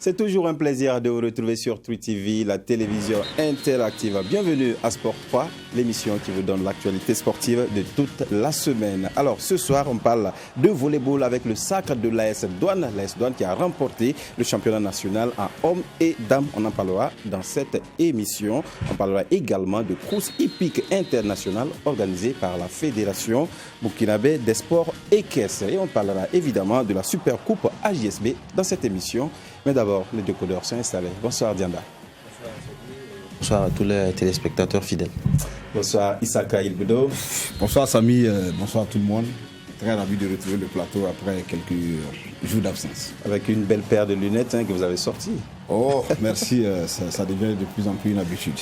C'est toujours un plaisir de vous retrouver sur Truth TV, la télévision interactive. Bienvenue à Sport 3, l'émission qui vous donne l'actualité sportive de toute la semaine. Alors ce soir, on parle de volleyball avec le sacre de l'AS Douane. L'AS Douane qui a remporté le championnat national en hommes et dames. On en parlera dans cette émission. On parlera également de course hippique internationale organisée par la Fédération burkinabé des sports équestres. Et on parlera évidemment de la Super Coupe AJSB dans cette émission. Mais d'abord, les décodeurs sont installés. Bonsoir Dianda. Bonsoir à tous les téléspectateurs fidèles. Bonsoir Isaka Ilbudo. Bonsoir Samy, bonsoir tout le monde. Très ravi de retrouver le plateau après quelques jours d'absence. Avec une belle paire de lunettes que vous avez sorties. Oh, merci, ça devient de plus en plus une habitude.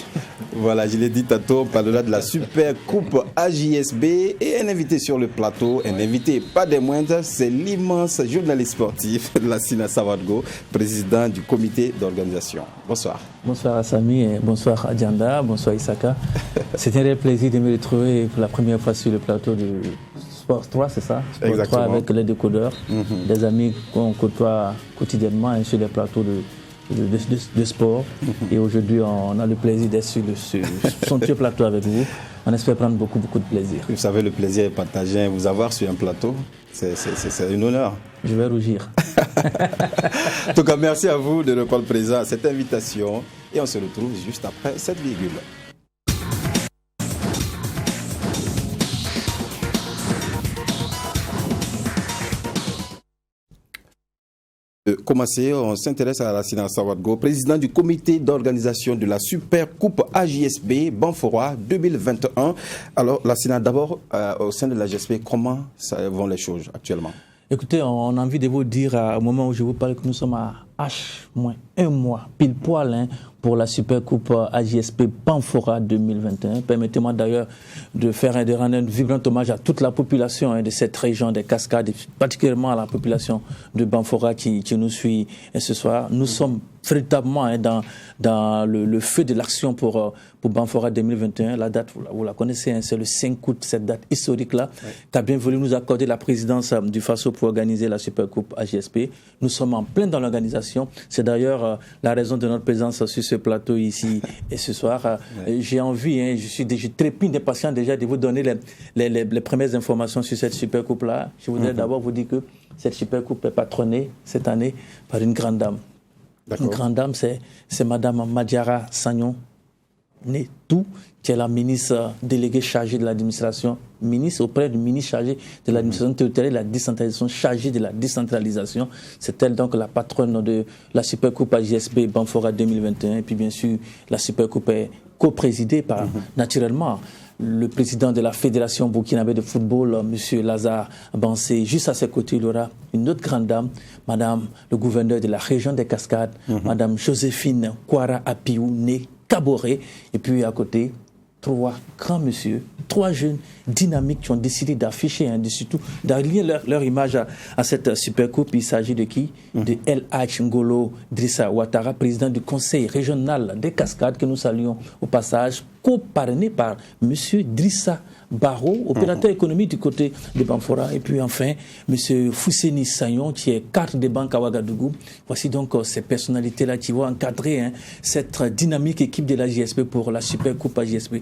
Voilà, je l'ai dit tantôt, on parlera de la Super Coupe AJSB et un invité sur le plateau, un invité pas des moindres, c'est l'immense journaliste sportif Lassina Sawadgo, président du comité d'organisation. Bonsoir. Bonsoir Samy, et bonsoir Adjanda, bonsoir Isaka. C'est un réel plaisir de me retrouver pour la première fois sur le plateau de Sport 3, c'est ça? Sport Exactement. 3 avec les décodeurs, des amis qu'on côtoie quotidiennement sur les plateaux de sport. Et aujourd'hui, on a le plaisir d'être sur ce somptueux plateau avec vous. On espère prendre beaucoup de plaisir. Vous savez, le plaisir est partagé. Vous avoir sur un plateau, c'est un honneur. Je vais rougir. En tout cas, merci à vous de répondre présent à cette invitation. Et on se retrouve juste après cette virgule. Commencer, on s'intéresse à Lassina Sawadgo, président du comité d'organisation de la Super Coupe AJSB Banfora 2021. Alors Lassina, d'abord, au sein de l'AJSB, comment vont les choses actuellement? Écoutez, on a envie de vous dire au moment où je vous parle que nous sommes à H-1 mois, pile poil, pour la Super Coupe AJSB Banfora 2021. Permettez-moi d'ailleurs de rendre un vibrant hommage à toute la population de cette région des Cascades, particulièrement à la population de Banfora qui nous suit ce soir. Nous sommes véritablement dans le feu de l'action pour Banfora 2021. La date, vous la connaissez, c'est le 5 août, cette date historique-là, qui a bien voulu nous accorder la présidence du FASO pour organiser la Super Coupe AJSB. Nous sommes en plein dans l'organisation. C'est d'ailleurs la raison de notre présence sur ce plateau ici et ce soir. J'ai envie, je trépigne d'impatience déjà de vous donner les premières informations sur cette Super Coupe-là. Je voudrais d'abord vous dire que cette Super Coupe est patronnée cette année par une grande dame. Une grande dame, c'est Madame Madiara Sagnon Netou, qui est la ministre déléguée chargée de l'administration, ministre auprès du ministre chargé de l'administration territoriale et de la décentralisation, chargée de la décentralisation. C'est elle donc la patronne de la Super Coupe AJSB Banfora 2021. Et puis bien sûr, la Super Coupe est coprésidée par, naturellement, le président de la Fédération burkinabé de football, M. Lazare Bansé. Juste à ses côtés, il y aura une autre grande dame, Madame le gouverneur de la région des Cascades, Madame Joséphine Kouara Apiou, née Caboret. Et puis à côté, trois grands messieurs, trois jeunes dynamiques qui ont décidé d'afficher, surtout d'allier leur image à cette Super Coupe. Il s'agit de qui? De El Hadj Ngolo Drissa Ouattara, président du conseil régional des Cascades, que nous saluons au passage, co-parrainé par M. Drissa Barro, opérateur économique du côté de Banfora. Et puis enfin, M. Fousseni Sagnon, qui est cadre des banques à Ouagadougou. Voici donc ces personnalités-là qui vont encadrer cette dynamique équipe de la JSP pour la Super Coupe AJSB.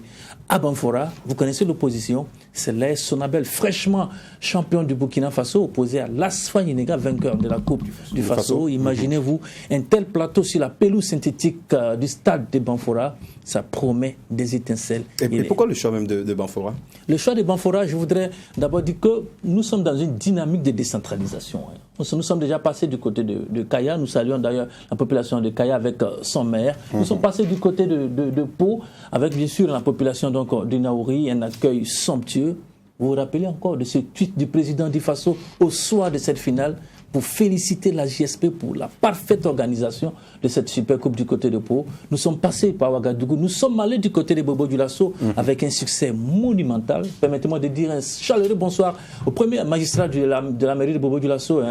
À Banfora, vous connaissez l'opposition, c'est l'AS Sonabel, fraîchement champion du Burkina Faso, opposé à l'ASFA Yenega, vainqueur de la Coupe du Faso. Imaginez-vous un tel plateau sur la pelouse synthétique du stade de Banfora, ça promet des étincelles. Et pourquoi le choix même de Banfora? Le choix de Banfora, je voudrais d'abord dire que nous sommes dans une dynamique de décentralisation. Nous sommes déjà passés du côté de Kaya. Nous saluons d'ailleurs la population de Kaya avec son maire. Nous sommes passés du côté de Pau avec bien sûr la population donc, de Naouri, un accueil somptueux. Vous vous rappelez encore de ce tweet du président du Faso au soir de cette finale pour féliciter la JSP pour la parfaite organisation de cette Super Coupe du côté de Pau. Nous sommes passés par Ouagadougou, nous sommes allés du côté de Bobo Dioulasso avec un succès monumental. Permettez-moi de dire un chaleureux bonsoir au premier magistrat de la mairie de Bobo Dioulasso,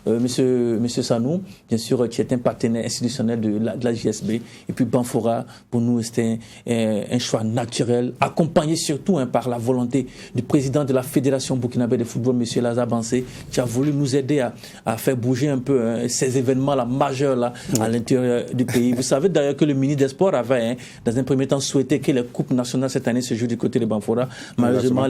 monsieur Sanou, bien sûr, qui est un partenaire institutionnel de la JSB. Et puis Banfora, pour nous, c'était un choix naturel, accompagné surtout par la volonté du président de la Fédération burkinabé de football, monsieur Lazare Bansé, qui a voulu nous aider à faire bouger un peu ces événements-là majeurs là, à l'intérieur du pays. Vous savez d'ailleurs que le ministre des Sports avait, dans un premier temps, souhaité que les coupes nationales cette année se jouent du côté de Banfora. Malheureusement,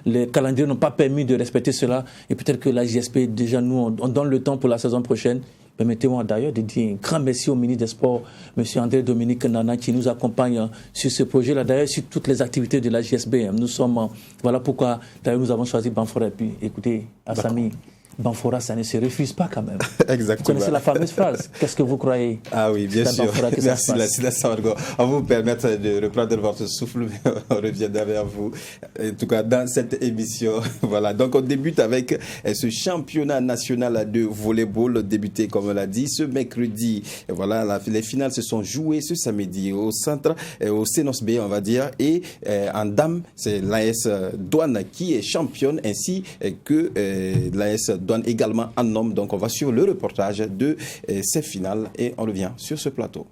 les calendriers n'ont pas permis de respecter cela. Et peut-être que la JSP, déjà, nous, on donne le temps pour la saison prochaine. Permettez-moi d'ailleurs de dire un grand merci au ministre des Sports, M. André-Dominique Nana, qui nous accompagne sur ce projet-là, d'ailleurs sur toutes les activités de la JSB. Nous sommes, voilà pourquoi d'ailleurs nous avons choisi Banfora. Et puis écoutez, Assami, Banfora, ça ne se refuse pas quand même. Exactement. Vous connaissez la fameuse phrase. Qu'est-ce que vous croyez? Ah oui, bien sûr. Merci, Lassina Sawargo. On va vous permettre de reprendre votre souffle, mais on reviendra vers vous. En tout cas, dans cette émission, voilà. Donc, on débute avec ce championnat national de volleyball, débuté, comme on l'a dit, ce mercredi. Et voilà, les finales se sont jouées ce samedi au centre, au Sénos B, on va dire. Et en dames, c'est l'AS Douane qui est championne, ainsi que l'AS Douane également en homme. Donc on va suivre le reportage de ces finales et on revient sur ce plateau.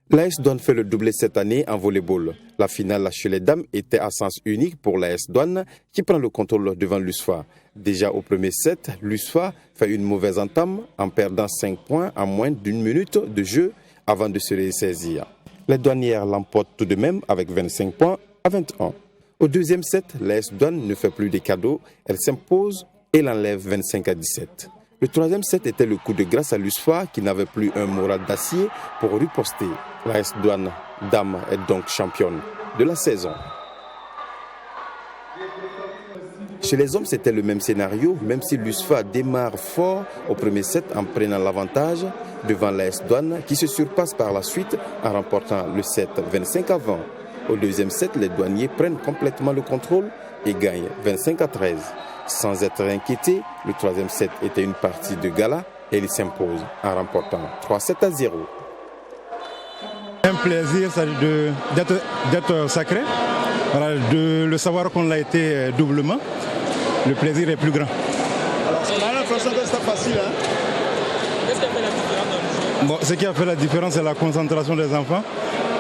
L'AS Douane fait le doublé cette année en volleyball. La finale chez les dames était à sens unique pour l'AS Douane qui prend le contrôle devant l'USFA. Déjà au premier set, l'USFA fait une mauvaise entame en perdant 5 points en moins d'une minute de jeu avant de se ressaisir. Les douanières l'emportent tout de même avec 25 points à 21. Au deuxième set, l'AS Douane ne fait plus des cadeaux, elle s'impose et l'enlève 25 à 17. Le troisième set était le coup de grâce à l'USFA qui n'avait plus un moral d'acier pour riposter. L'AS Douane Dame est donc championne de la saison. Chez les hommes, c'était le même scénario, même si l'USFA démarre fort au premier set en prenant l'avantage devant l'AS Douane qui se surpasse par la suite en remportant le set 25 à 20. Au deuxième set, les douaniers prennent complètement le contrôle et gagnent 25 à 13. Sans être inquiétés, le troisième set était une partie de gala et ils s'imposent en remportant 3-7 à 0. Un plaisir d'être sacré, voilà, de le savoir qu'on l'a été doublement, le plaisir est plus grand. Alors, on a l'impression que c'était facile, hein? Qu'est-ce qui a fait la différence dans le jeu? Bon, ce qui a fait la différence, c'est la concentration des enfants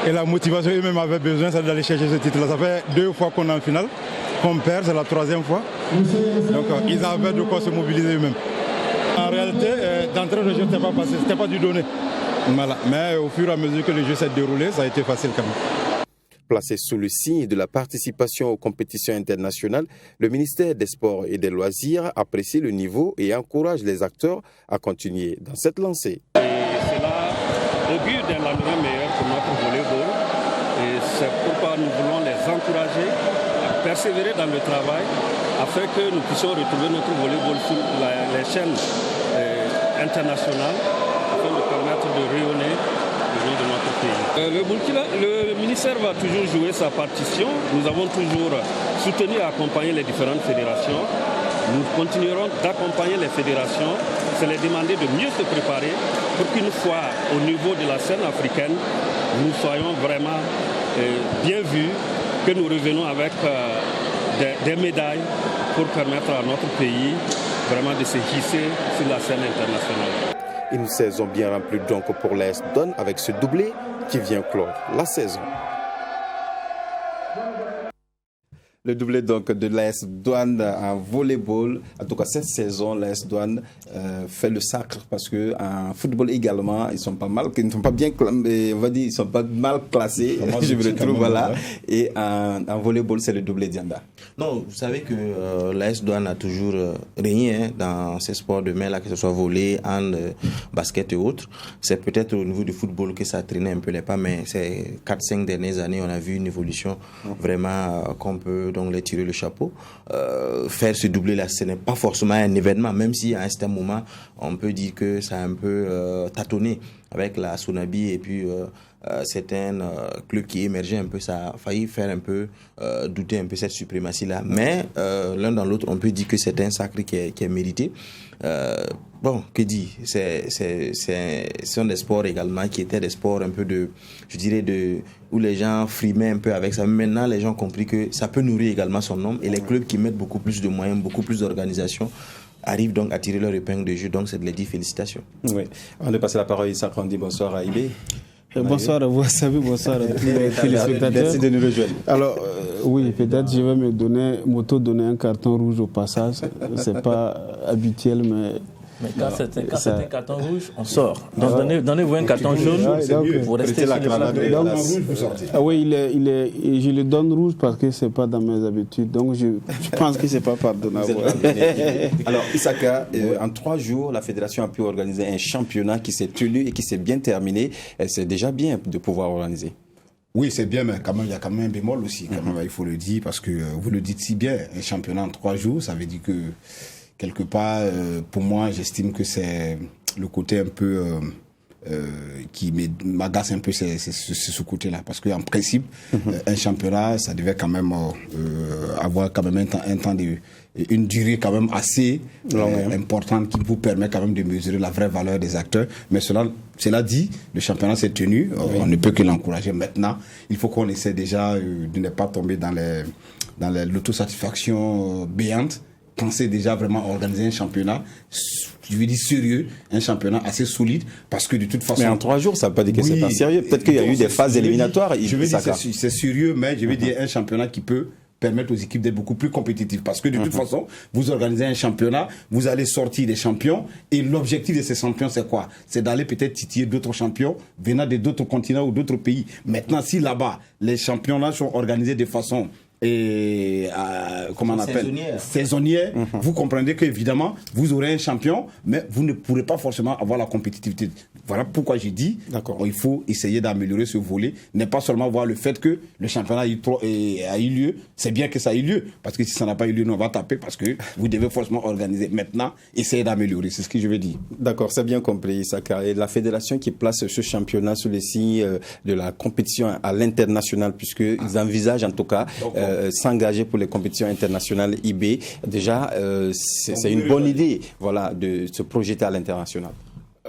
et la motivation. Eux-mêmes avaient besoin, c'est d'aller chercher ce titre-là. Ça fait 2 fois qu'on est en finale, qu'on perd, c'est la 3e fois. Donc ils avaient de quoi se mobiliser eux-mêmes. En réalité, d'entrée de jeu, ce n'était pas facile, ce n'était pas du donné. Voilà. Mais au fur et à mesure que le jeu s'est déroulé, ça a été facile quand même. Placé sous le signe de la participation aux compétitions internationales, le ministère des Sports et des Loisirs apprécie le niveau et encourage les acteurs à continuer dans cette lancée. Et cela augure d'un lendemain meilleur pour notre volleyball. Et c'est pourquoi nous voulons les encourager à persévérer dans le travail afin que nous puissions retrouver notre volleyball sur les chaînes internationales afin de permettre de rayonner le nom de notre pays. Le ministère va toujours jouer sa partition. Nous avons toujours soutenu et accompagné les différentes fédérations. Nous continuerons d'accompagner les fédérations, c'est les demander de mieux se préparer pour qu'une fois au niveau de la scène africaine, nous soyons vraiment bien vus, que nous revenons avec des médailles pour permettre à notre pays vraiment de se hisser sur la scène internationale. Une saison bien remplie donc pour l'AS Douane avec ce doublé qui vient clore la saison. Le doublé donc de l'AS Douane en volleyball. En tout cas, cette saison, l'AS Douane fait le sacre parce que en football également, ils sont pas mal, ils ne sont pas bien, on va dire, ils sont pas mal classés. Je me retrouve voilà. Et en volleyball, c'est le doublé Dianda. Non, vous savez que l'AS Douane a toujours régné dans ces sports de main là, que ce soit volley, hand, basket et autres. C'est peut-être au niveau du football que ça traînait un peu les pas, mais ces 4-5 dernières années, on a vu une évolution vraiment qu'on peut donc les tirer le chapeau. Faire ce doublé là, ce n'est pas forcément un événement, même si à un certain moment, on peut dire que ça a un peu tâtonné avec la Sonabi et puis certains clubs qui émergeaient un peu, ça a failli faire un peu douter un peu cette suprématie-là. Mais l'un dans l'autre, on peut dire que c'est un sacre qui est mérité. Bon, que dit, ce sont des sports également qui étaient des sports un peu je dirais où les gens frimaient un peu avec ça. Mais maintenant, les gens ont compris que ça peut nourrir également son nom et les clubs qui mettent beaucoup plus de moyens, beaucoup plus d'organisation arrivent donc à tirer leur épingle de jeu. Donc, c'est de les dire félicitations. Oui. On va passer la parole à Issa Krandi. Bonsoir à Ibé. Bonsoir à vous, Sabi, bonsoir à tous les téléspectateurs. Merci de nous rejoindre. Alors, Oui, peut-être je vais m'auto-donner un carton rouge au passage. C'est pas habituel, mais... Mais quand c'est un carton rouge, on sort. Donc donnez-vous un carton jaune pour rester sur le flanc. Oui, je le donne rouge parce que c'est pas dans mes habitudes. Donc je pense que c'est pas pardonnable. Alors Isaka, en 3 jours, la fédération a pu organiser un championnat qui s'est tenu et qui s'est bien terminé. C'est déjà bien de pouvoir organiser. Oui, c'est bien, mais quand même, il y a quand même un bémol aussi, quand même, il faut le dire, parce que vous le dites si bien, un championnat en 3 jours, ça veut dire que quelque part, pour moi, j'estime que c'est le côté un peu qui m'agace un peu, c'est ce côté-là. Parce qu'en principe, un championnat, ça devait quand même avoir quand même un temps une durée quand même assez importante qui vous permet quand même de mesurer la vraie valeur des acteurs. Mais cela dit, le championnat s'est tenu, on ne peut que l'encourager. Maintenant, il faut qu'on essaie déjà de ne pas tomber dans l'autosatisfaction béante. Penser déjà vraiment organiser un championnat, je veux dire sérieux, un championnat assez solide, parce que de toute façon... Mais en 3 jours, ça ne veut pas dire que c'est pas sérieux. Peut-être qu'il y a eu des phases éliminatoires. Je veux dire c'est sérieux, mais je veux dire un championnat qui peut permettre aux équipes d'être beaucoup plus compétitives. Parce que de toute façon, vous organisez un championnat, vous allez sortir des champions, et l'objectif de ces champions, c'est quoi? C'est d'aller peut-être titiller d'autres champions venant d'autres continents ou d'autres pays. Maintenant, si là-bas, les championnats sont organisés de façon... comment on appelle saisonnière, vous comprendrez qu'évidemment vous aurez un champion, mais vous ne pourrez pas forcément avoir la compétitivité. Voilà pourquoi j'ai dit il faut essayer d'améliorer ce volet, n'est pas seulement voir le fait que le championnat a eu lieu, c'est bien que ça ait lieu, parce que si ça n'a pas eu lieu, nous on va taper, parce que vous devez forcément organiser. Maintenant, essayer d'améliorer, c'est ce que je veux dire. D'accord, c'est bien compris, Isaka. Et la fédération qui place ce championnat sous les signes de la compétition à l'international, puisqu'ils envisagent en tout cas s'engager pour les compétitions internationales IB. Déjà, c'est une bonne idée, voilà, de se projeter à l'international.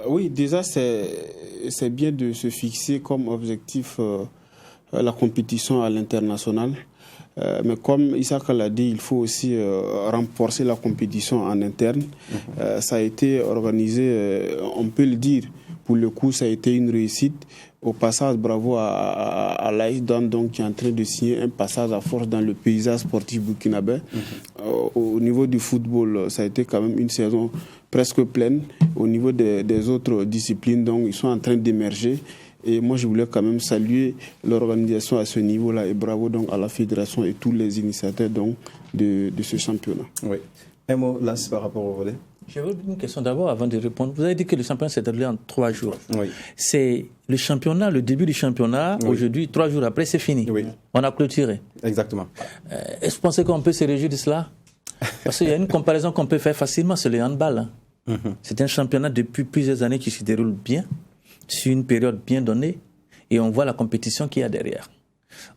Oui, déjà, c'est bien de se fixer comme objectif la compétition à l'international. Mais comme Isaka l'a dit, il faut aussi renforcer la compétition en interne. Ça a été organisé, on peut le dire, pour le coup, ça a été une réussite. Au passage, bravo à l'AS Douanes, donc, qui est en train de signer un passage à force dans le paysage sportif burkinabé. Au niveau du football, ça a été quand même une saison presque pleine. Au niveau des autres disciplines, donc, ils sont en train d'émerger. Et moi, je voulais quand même saluer l'organisation à ce niveau-là. Et bravo donc à la fédération et tous les initiateurs donc, de ce championnat. Oui. Un mot là, par rapport au volet. J'avais une question d'abord avant de répondre. Vous avez dit que le championnat s'est déroulé en 3 jours. Oui. C'est le championnat, le début du championnat. Oui. Aujourd'hui, 3 jours après, c'est fini. Oui. On a clôturé. Exactement. Est-ce que vous pensez qu'on peut se réjouir de cela? Parce qu'il y a une comparaison qu'on peut faire facilement, c'est le handball. C'est un championnat depuis plusieurs années qui se déroule bien, sur une période bien donnée, et on voit la compétition qu'il y a derrière.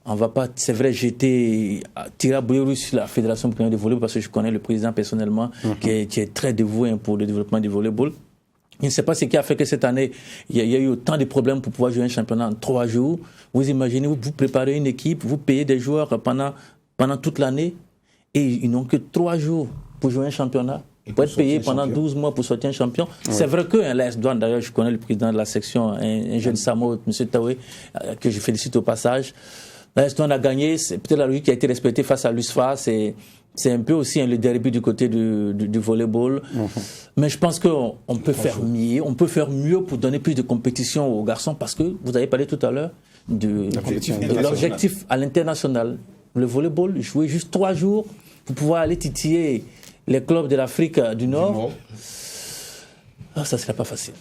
On ne va pas, c'est vrai, tirer à bouillir sur la Fédération de volleyball parce que je connais le président personnellement qui est très dévoué pour le développement du volleyball. Je ne sais pas ce qui a fait que cette année, il y a eu autant de problèmes pour pouvoir jouer un championnat en 3 jours. Vous imaginez, vous préparez une équipe, vous payez des joueurs pendant toute l'année et ils n'ont que 3 jours pour jouer un championnat. Il peut être payé pendant 12 mois pour sortir un champion. Oui. C'est vrai que l'AS Douanes, d'ailleurs, je connais le président de la section, un jeune Samo, M. Taoué, que je félicite au passage. L'AS Douanes a gagné, c'est peut-être la logique qui a été respectée face à l'USFA. C'est un peu aussi le derby du côté du volleyball. Mais je pense qu'on peut faire mieux. On peut faire mieux pour donner plus de compétition aux garçons parce que vous avez parlé tout à l'heure de l'objectif à l'international. Le volleyball, jouer juste 3 jours pour pouvoir aller titiller les clubs de l'Afrique du Nord, ça ne serait pas facile.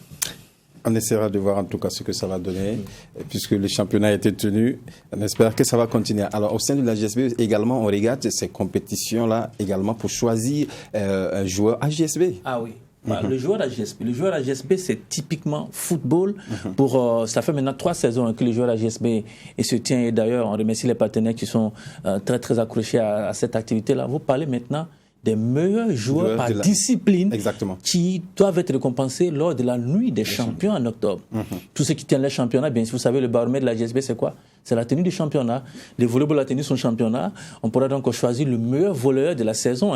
On essaiera de voir en tout cas ce que ça va donner, puisque le championnat a été tenu. On espère que ça va continuer. Alors, au sein de la GSB, également, on regarde ces compétitions-là également pour choisir un joueur AGSB. Ah oui. Le joueur AGSB, c'est typiquement football. Ça fait maintenant 3 saisons que le joueur AGSB se tient. Et d'ailleurs, on remercie les partenaires qui sont très, très accrochés à cette activité-là. Vous parlez maintenant des meilleurs joueurs par discipline qui doivent être récompensés lors de la nuit des champions en octobre. Tous ceux qui tiennent les championnats, bien sûr, vous savez, le baromètre de la GSB, c'est quoi? C'est la tenue du championnat. Les volleyball a tenu son championnat. On pourra donc choisir le meilleur voleur de la saison.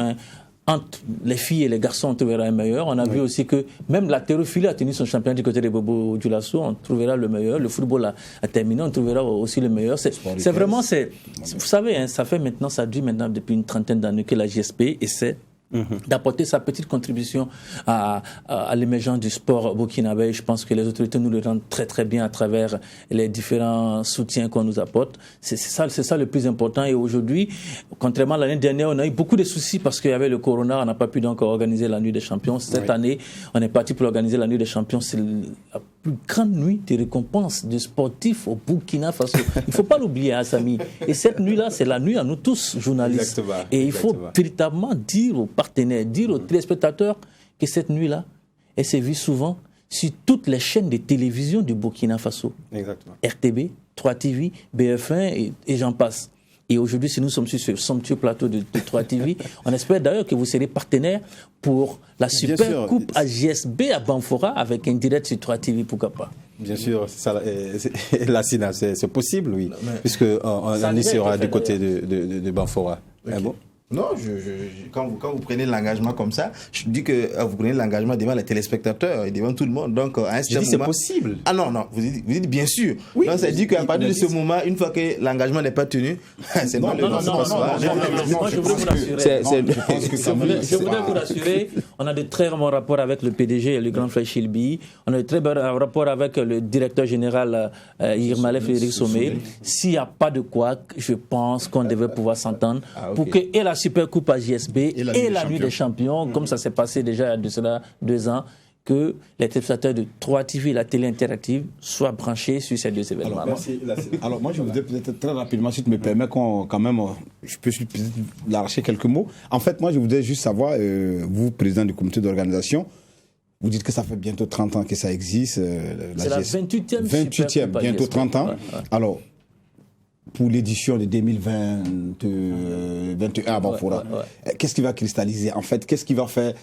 entre les filles et les garçons, on trouvera un meilleur. On a vu aussi que même l'haltérophilie a tenu son championnat du côté de Bobo Dioulasso, on trouvera le meilleur. Le football a terminé, on trouvera aussi le meilleur. C'est vraiment, vous savez, hein, ça dure maintenant depuis une trentaine d'années que la JSP essaie d'apporter sa petite contribution à l'émergence du sport burkinabé. Je pense que les autorités nous le rendent très très bien à travers les différents soutiens qu'on nous apporte. C'est ça le plus important. Et aujourd'hui, contrairement à l'année dernière, on a eu beaucoup de soucis parce qu'il y avait le corona, on n'a pas pu donc organiser la nuit des champions. Cette année, on est parti pour organiser la nuit des champions. C'est la plus grande nuit de récompense des sportifs au Burkina Faso. Il ne faut pas l'oublier, hein, Samy. Et cette nuit-là, c'est la nuit à nous tous, journalistes. Et il faut véritablement dire aux partenaires, dire aux téléspectateurs que cette nuit-là, elle s'est vue souvent sur toutes les chaînes de télévision du Burkina Faso. Exactement. RTB, 3TV, BF1 et j'en passe. Et aujourd'hui, si nous sommes sur ce somptueux plateau de 3TV, on espère d'ailleurs que vous serez partenaire pour la Super Coupe AJSB à Banfora avec un direct sur 3TV, pourquoi pas. Bien sûr, la SINA, c'est possible, oui, puisqu'on y sera du côté de Banfora. Okay. Ah bon? Non, quand vous prenez l'engagement comme ça, je dis que vous prenez l'engagement devant les téléspectateurs et devant tout le monde. Donc, à un certain moment, c'est possible. Ah non, vous dites bien sûr. Oui, donc, ça dit qu'à partir de ce moment, une fois que l'engagement n'est pas tenu, c'est non. Moi, je voudrais vous rassurer. Je voudrais vous rassurer. On a de très bons rapports avec le PDG et le grand frère Chilbi. On a de très bons rapports avec le directeur général Yirmalef Frédéric Sommet. S'il n'y a pas de quoi, je pense qu'on devrait pouvoir s'entendre pour que et la Super Coupe AJSB et la nuit des champions, comme ça s'est passé déjà il y a de cela 2 ans, que les téléspectateurs de 3TV et la télé interactive soient branchés sur ces 2 événements. Alors moi je voudrais peut-être très rapidement, si tu me permets, je peux peut-être l'arracher quelques mots. En fait, moi je voudrais juste savoir, vous, président du comité d'organisation, vous dites que ça fait bientôt 30 ans que ça existe. C'est la 28e bientôt 30 ans. Ouais. Alors, pour l'édition de 2021 à Banfora, qu'est-ce qui va cristalliser en fait? Qu'est-ce qui va faire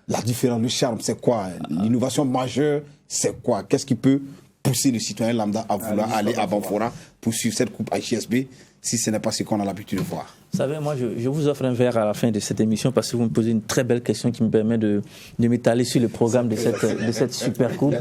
la différence? Le charme, c'est quoi? L'innovation majeure, c'est quoi? Qu'est-ce qui peut pousser le citoyen lambda à vouloir aller à Banfora pour suivre cette coupe AJSB si ce n'est pas ce qu'on a l'habitude de voir? Vous savez, moi, je vous offre un verre à la fin de cette émission parce que vous me posez une très belle question qui me permet de m'étaler sur le programme de cette super coupe.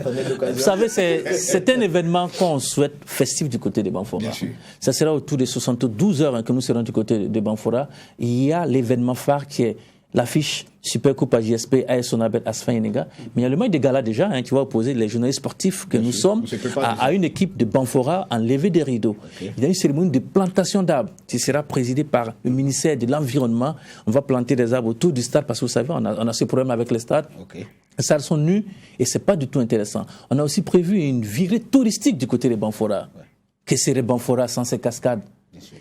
Vous savez, c'est un événement qu'on souhaite festif du côté de Banfora. Ça sera autour de 72 heures que nous serons du côté de Banfora. Il y a l'événement phare qui est l'affiche Super Coupe AJSP AS Sonabet Asfin Yenega. Mais il y a le match de gala déjà qui va opposer les journalistes sportifs que nous sommes à une équipe de Banfora en levée des rideaux. Il y a une cérémonie de plantation d'arbres qui sera présidée par le ministère de l'Environnement. On va planter des arbres autour du stade parce que vous savez, on a ce problème avec les stades. Les stades sont nus et c'est pas du tout intéressant. On a aussi prévu une virée touristique du côté de Banfora. Que serait Banfora sans ces cascades?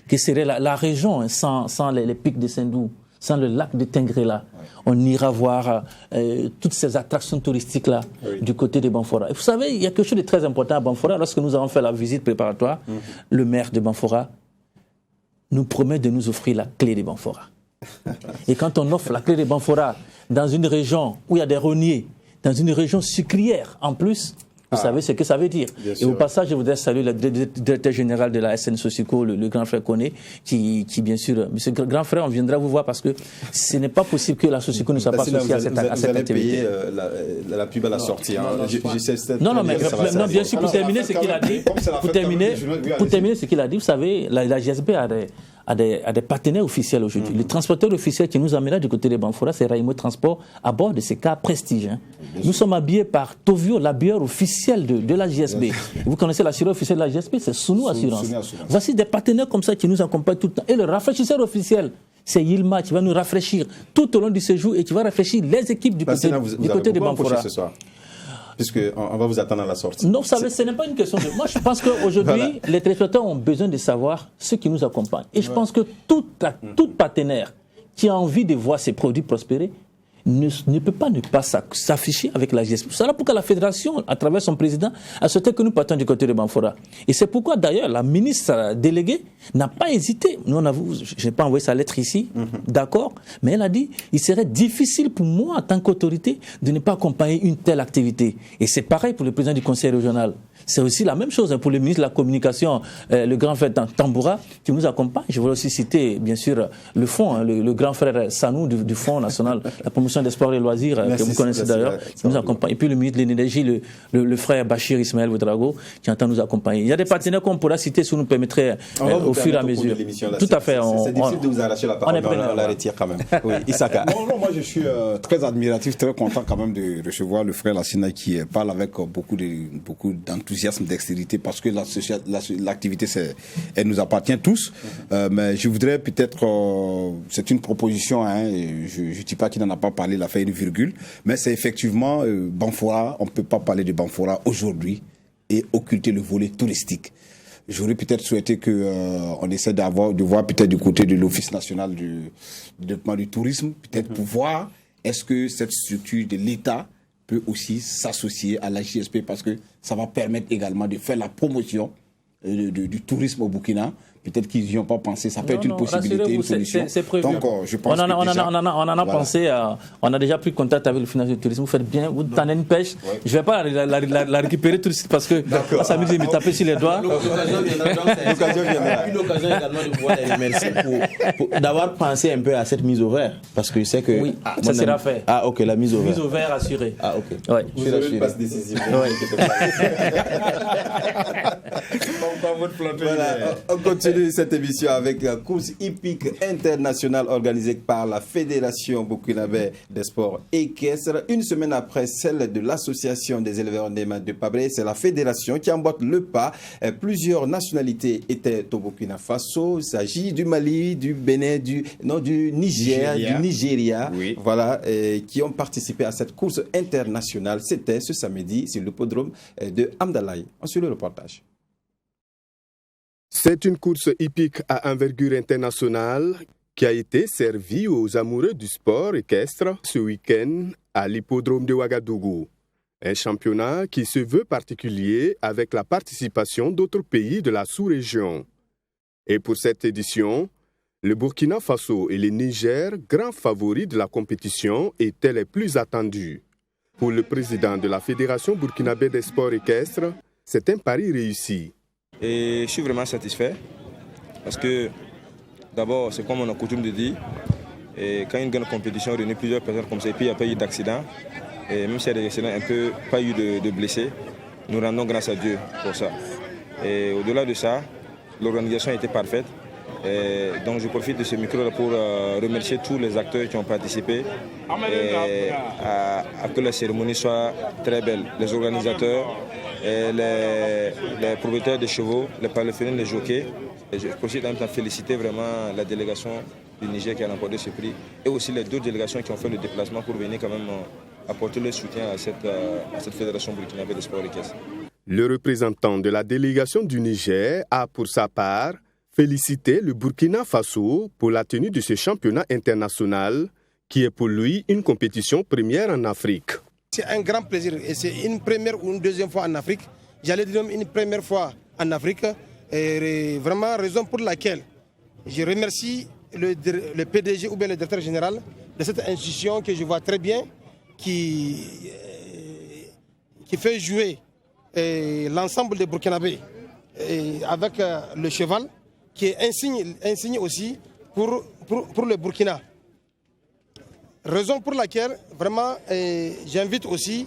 Que serait la région sans les pics de Sindou? Sans le lac de Tengrela, on ira voir toutes ces attractions touristiques-là du côté de Banfora. Et vous savez, il y a quelque chose de très important à Banfora. Lorsque nous avons fait la visite préparatoire, le maire de Banfora nous promet de nous offrir la clé de Banfora. Et quand on offre la clé de Banfora dans une région où il y a des rogniers, dans une région sucrière en plus, vous savez ce que ça veut dire. Et au passage, je voudrais saluer le directeur général de la SN Socico, le grand frère Koné, qui bien sûr, monsieur le grand frère, on viendra vous voir parce que ce n'est pas possible que la Socico ne soit pas associée à cette activité. Payer la pub à la sortie. Non, bien sûr, pour terminer ce qu'il a dit, ce qu'il a dit, vous savez, la JSB a des partenaires officiels aujourd'hui. Le transporteur officiel qui nous amènera du côté de Banfora, c'est Raimo Transport à bord de ces cars Prestige. Nous sommes habillés par Tovio, l'habilleur officiel de la JSB. Vous connaissez l'assureur officiel de la JSB, c'est Sounou Assurance. Voici des partenaires comme ça qui nous accompagnent tout le temps. Et le rafraîchisseur officiel, c'est Yilma qui va nous rafraîchir tout au long du séjour et qui va rafraîchir les équipes du côté de Banfora. Puisqu'on va vous attendre à la sortie. Non, vous savez, ce n'est pas une question de... Moi, je pense qu'aujourd'hui, les téléspectateurs ont besoin de savoir ceux qui nous accompagnent. Et je pense que tout partenaire qui a envie de voir ses produits prospérer ne peut pas ne pas s'afficher avec la GSP. C'est là pourquoi la fédération, à travers son président, a souhaité que nous partions du côté de Banfora. Et c'est pourquoi d'ailleurs la ministre déléguée n'a pas hésité. Nous, je n'ai pas envoyé sa lettre ici, d'accord, mais elle a dit il serait difficile pour moi en tant qu'autorité de ne pas accompagner une telle activité. Et c'est pareil pour le président du conseil régional. C'est aussi la même chose pour le ministre de la Communication, le grand frère Tamboura, qui nous accompagne. Je voudrais aussi citer, bien sûr, le fonds, le grand frère Sanou du Fonds national, la promotion des sports et loisirs, que vous connaissez d'ailleurs, qui nous accompagne. Et puis le ministre de l'énergie, le frère Bachir Ismaël Ouedraogo, qui entend nous accompagner. Il y a des partenaires qu'on pourra citer si vous nous permettrez au fur et à mesure. Tout à fait. C'est difficile de vous arracher la parole, on la retire quand même. Oui, Isaka. Non, moi je suis très admiratif, très content quand même de recevoir le frère Lassina qui parle avec beaucoup d'enthousiasme, dextérité, parce que l'activité, elle nous appartient tous. Mais je voudrais peut-être, c'est une proposition, je ne dis pas qu'il n'en a pas parlé, il a fait une virgule, mais c'est effectivement Banfora, on ne peut pas parler de Banfora aujourd'hui et occulter le volet touristique. J'aurais peut-être souhaité qu'on essaie de voir peut-être du côté de l'Office national du développement du tourisme, peut-être pour voir est-ce que cette structure de l'État peut aussi s'associer à la JSP, parce que ça va permettre également de faire la promotion du tourisme au Burkina. Peut-être qu'ils n'y ont pas pensé, ça peut être une possibilité, une solution. C'est prévu. Donc, je pense on en a pensé, on a déjà pris contact avec le financier du tourisme. Vous faites bien, vous t'en avez une pêche. Ouais. Je ne vais pas la récupérer tout de suite parce que ça m'amuse de me taper sur les doigts. L'occasion viendra. Une occasion également de pouvoir les remercier d'avoir pensé un peu à cette mise au vert. Parce que je sais que. Oui, ça sera fait. Ah, ok, la mise au vert. Mise au vert assurée. Ah, ok. Ouais. Vous avez une passe décisive. Voilà, on continue cette émission avec la course hippique internationale organisée par la Fédération burkinabé des sports équestres. Une semaine après celle de l'Association des éleveurs d'Ema de Pabré, c'est la Fédération qui emboîte le pas. Plusieurs nationalités étaient au Burkina Faso. Il s'agit du Mali, du Bénin, du Nigeria. Oui. Voilà, qui ont participé à cette course internationale. C'était ce samedi sur l'hippodrome de Amdalaï. On suit le reportage. C'est une course hippique à envergure internationale qui a été servie aux amoureux du sport équestre ce week-end à l'hippodrome de Ouagadougou. Un championnat qui se veut particulier avec la participation d'autres pays de la sous-région. Et pour cette édition, le Burkina Faso et le Niger, grands favoris de la compétition, étaient les plus attendus. Pour le président de la Fédération burkinabé des sports équestres, c'est un pari réussi. Et je suis vraiment satisfait parce que d'abord, c'est comme on a coutume de dire, et quand une grande compétition réunit plusieurs personnes comme ça, et puis il n'y a pas eu d'accident, et même s'il y a des accidents, pas eu de blessés, nous rendons grâce à Dieu pour ça. Et au-delà de ça, l'organisation a été parfaite. Et donc je profite de ce micro pour remercier tous les acteurs qui ont participé à que la cérémonie soit très belle. Les organisateurs, et les propriétaires de chevaux, les palefreniers, les jockeys. Et je profite en même temps de féliciter vraiment la délégation du Niger qui a remporté ce prix et aussi les deux délégations qui ont fait le déplacement pour venir quand même apporter leur soutien à cette fédération burkinabé de sport équestre. Le représentant de la délégation du Niger a pour sa part félicité le Burkina Faso pour la tenue de ce championnat international qui est pour lui une compétition première en Afrique. C'est un grand plaisir et c'est une première ou une deuxième fois en Afrique. J'allais dire une première fois en Afrique. Et vraiment, raison pour laquelle je remercie le PDG ou bien le directeur général de cette institution que je vois très bien, qui fait jouer l'ensemble des Burkinabés avec le cheval, qui est insigne aussi pour le Burkina. Raison pour laquelle, vraiment, j'invite aussi,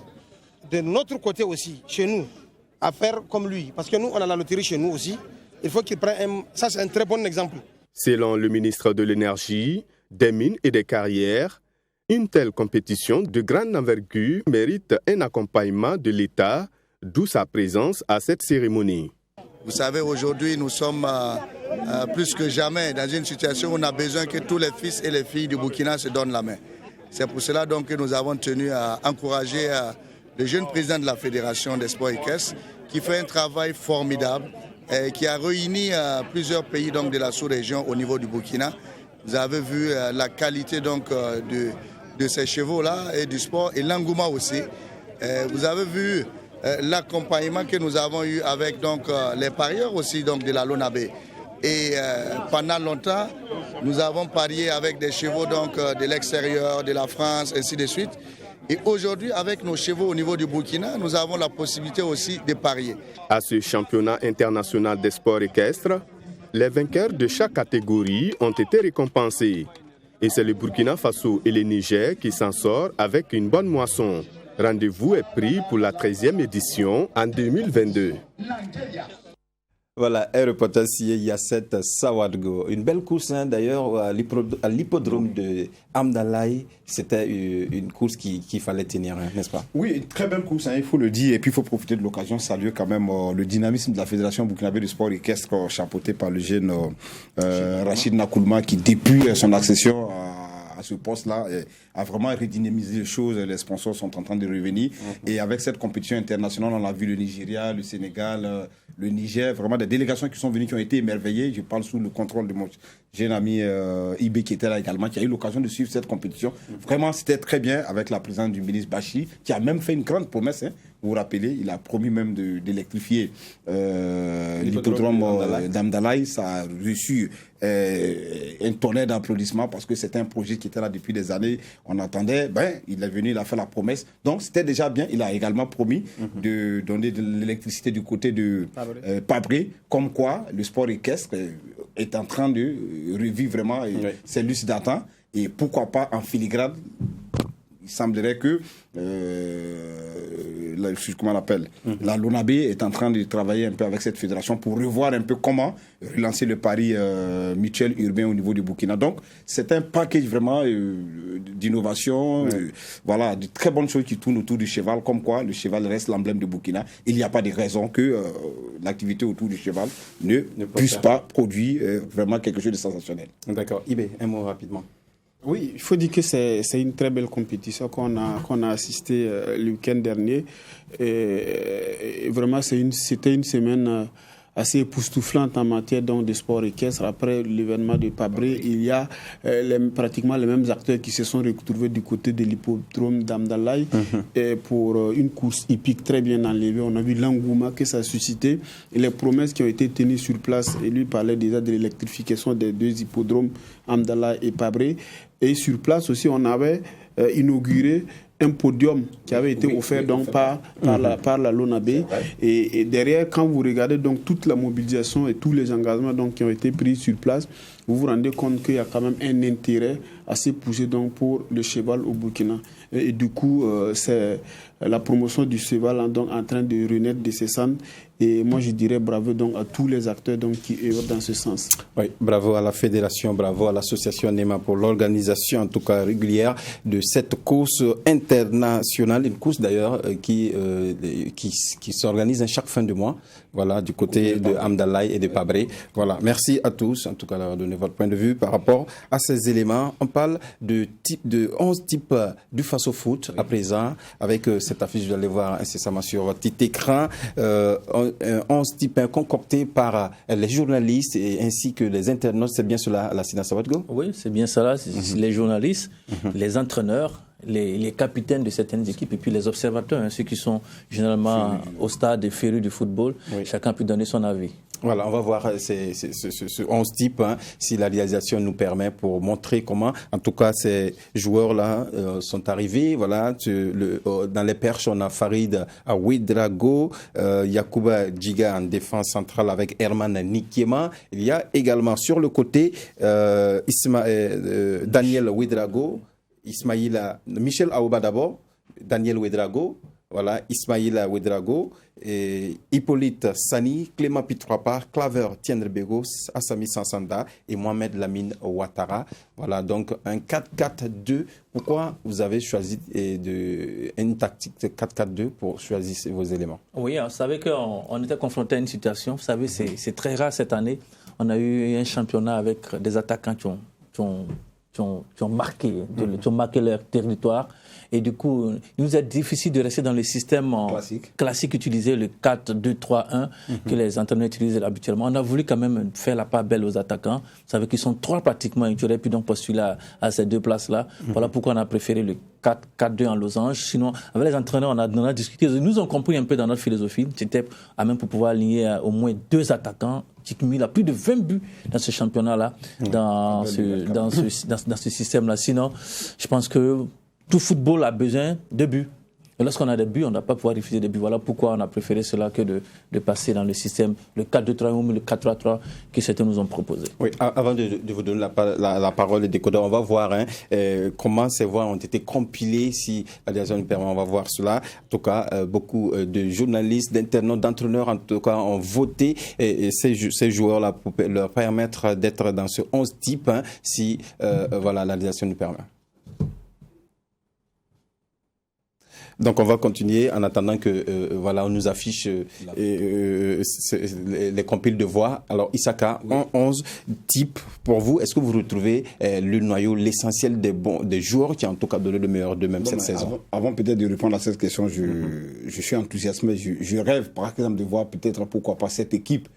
de notre côté aussi, chez nous, à faire comme lui. Parce que nous, on a la loterie chez nous aussi. Il faut qu'il prenne ça, c'est un très bon exemple. Selon le ministre de l'Énergie, des Mines et des Carrières, une telle compétition de grande envergure mérite un accompagnement de l'État, d'où sa présence à cette cérémonie. Vous savez, aujourd'hui, nous sommes plus que jamais dans une situation où on a besoin que tous les fils et les filles du Burkina se donnent la main. C'est pour cela donc que nous avons tenu à encourager le jeune président de la Fédération des sports équestres qui fait un travail formidable et qui a réuni plusieurs pays donc, de la sous-région au niveau du Burkina. Vous avez vu la qualité donc, de de ces chevaux-là et du sport et l'engouement aussi. Vous avez vu l'accompagnement que nous avons eu avec donc, les parieurs aussi donc, de la Lonabé. Et pendant longtemps, nous avons parié avec des chevaux donc, de l'extérieur, de la France, ainsi de suite. Et aujourd'hui, avec nos chevaux au niveau du Burkina, nous avons la possibilité aussi de parier. À ce championnat international des sports équestres, les vainqueurs de chaque catégorie ont été récompensés. Et c'est le Burkina Faso et le Niger qui s'en sortent avec une bonne moisson. Rendez-vous est pris pour la 13e édition en 2022. Voilà, un reportage signé Yasset Sawadgo. Une belle course d'ailleurs à l'hippodrome de Amdalaï. C'était une course qu'il fallait tenir, n'est-ce pas? Oui, une très belle course, il faut le dire. Et puis il faut profiter de l'occasion, saluer quand même le dynamisme de la Fédération burkinabé du sport équestre, chapeauté par le jeune Rachid Nakoulma, qui depuis son accession à ce poste-là a vraiment redynamisé les choses. Les sponsors sont en train de revenir. Et avec cette compétition internationale, on a vu le Nigeria, le Sénégal, le Niger, vraiment des délégations qui sont venues, qui ont été émerveillées. Je parle sous le contrôle de mon jeune ami Ibé qui était là également, qui a eu l'occasion de suivre cette compétition. Vraiment, c'était très bien avec la présence du ministre Bachi, qui a même fait une grande promesse. Vous vous rappelez, il a promis même d'électrifier l'hippodrome d'Amdalaï. Ça a reçu un tonnerre d'applaudissements parce que c'était un projet qui était là depuis des années. On attendait, il est venu, il a fait la promesse. Donc c'était déjà bien. Il a également promis de donner de l'électricité du côté de Pabré, comme quoi le sport équestre est en train de revivre vraiment ses lustres d'antan. Et pourquoi pas en filigrane. Il semblerait que comment on appelle, la Lonabé est en train de travailler un peu avec cette fédération pour revoir un peu comment relancer le pari mutuel urbain au niveau du Burkina. Donc, c'est un package vraiment d'innovation, voilà, de très bonnes choses qui tournent autour du cheval, comme quoi le cheval reste l'emblème du Burkina. Il n'y a pas de raison que l'activité autour du cheval ne puisse pas produire vraiment quelque chose de sensationnel. D'accord. Ibé, un mot rapidement. Oui, il faut dire que c'est une très belle compétition qu'on a assisté le week-end dernier. Et vraiment, c'était une semaine assez époustouflante en matière donc, de sport équestre. Après l'événement de Pabré, il y a pratiquement les mêmes acteurs qui se sont retrouvés du côté de l'hippodrome d'Amdalaï pour une course hippique très bien enlevée. On a vu l'engouement que ça a suscité et les promesses qui ont été tenues sur place. Et lui parlait déjà de l'électrification des deux hippodromes, Amdalaï et Pabré. Et sur place aussi, on avait inauguré un podium qui avait été offert donc par la Lonabé. Et derrière, quand vous regardez donc toute la mobilisation et tous les engagements donc, qui ont été pris sur place, vous vous rendez compte qu'il y a quand même un intérêt assez poussé donc, pour le cheval au Burkina. Et du coup, c'est la promotion du cheval donc, en train de renaître de ses cendres. Et moi, je dirais bravo donc, à tous les acteurs donc, qui œuvrent dans ce sens. Oui, bravo à la fédération, bravo à l'association NEMA pour l'organisation, en tout cas régulière, de cette course internationale. Une course d'ailleurs qui s'organise chaque fin de mois, voilà, du côté de Amdalaï et de Pabré. Voilà, merci à tous, en tout cas, d'avoir donné votre point de vue par rapport à ces éléments. On parle de 11 types du Faso-Foot à présent, avec cette affiche, vous allez voir incessamment sur votre petit écran. 11 types concoctés par les journalistes et ainsi que les internautes. C'est bien cela, Lassina Sawadgo? Oui, c'est bien cela. Les journalistes, les entraîneurs, les capitaines de certaines équipes et puis les observateurs, ceux qui sont généralement au stade férus du football. Chacun peut donner son avis. Voilà, on va voir ce 11 types, si la réalisation nous permet, pour montrer comment, en tout cas, ces joueurs-là sont arrivés. Voilà, dans les perches, on a Farid Ouedraogo, Yacouba Djiga en défense centrale avec Herman Nikiema. Il y a également sur le côté Daniel Ouedraogo, Michel Aouba d'abord, Daniel Ouedraogo. Voilà, Ismaïla Ouedraogo, Hippolyte Sani, Clément Pitroapa, Claver Tiendrebego, Assami Sansanda et Mohamed Lamine Ouattara. Voilà, donc un 4-4-2. Pourquoi vous avez choisi une tactique de 4-4-2 pour choisir vos éléments? Oui, vous savez qu'on était confronté à une situation, vous savez, c'est très rare cette année. On a eu un championnat avec des attaquants qui ont marqué leur territoire. Et du coup, il nous est difficile de rester dans le système classique utilisé, le 4-2-3-1, que les entraîneurs utilisent habituellement. On a voulu quand même faire la part belle aux attaquants. Vous savez qu'ils sont 3 pratiquement, et tu aurais pu donc postuler à ces 2 places-là. Voilà pourquoi on a préféré le 4-4-2 en losange. Sinon, avec les entraîneurs, on a discuté. Ils nous ont compris un peu dans notre philosophie. C'était à même pour pouvoir aligner au moins 2 attaquants qui cumulent plus de 20 buts dans ce championnat-là, dans ce système-là. Sinon, je pense que tout football a besoin de buts. Et lorsqu'on a des buts, on ne doit pas pouvoir refuser des buts. Voilà pourquoi on a préféré cela que de passer dans le système, le 4-2-3 ou le 4-3-3 que certains nous ont proposé. Oui, avant de vous donner la parole, les décodeurs, on va voir comment ces voix ont été compilées, si la direction nous permet, on va voir cela. En tout cas, beaucoup de journalistes, d'internautes, d'entraîneurs, en tout cas, ont voté ces joueurs-là pour leur permettre d'être dans ce 11 type, si la direction nous permet. Donc on va continuer en attendant que on nous affiche les compiles de voix. Alors Isaka, 11 types pour vous. Est-ce que vous retrouvez le noyau, l'essentiel des joueurs qui ont en tout cas donné le meilleur d'eux-mêmes cette saison? Avant peut-être de répondre à cette question, je suis enthousiasmé. Je rêve par exemple de voir peut-être pourquoi pas cette équipe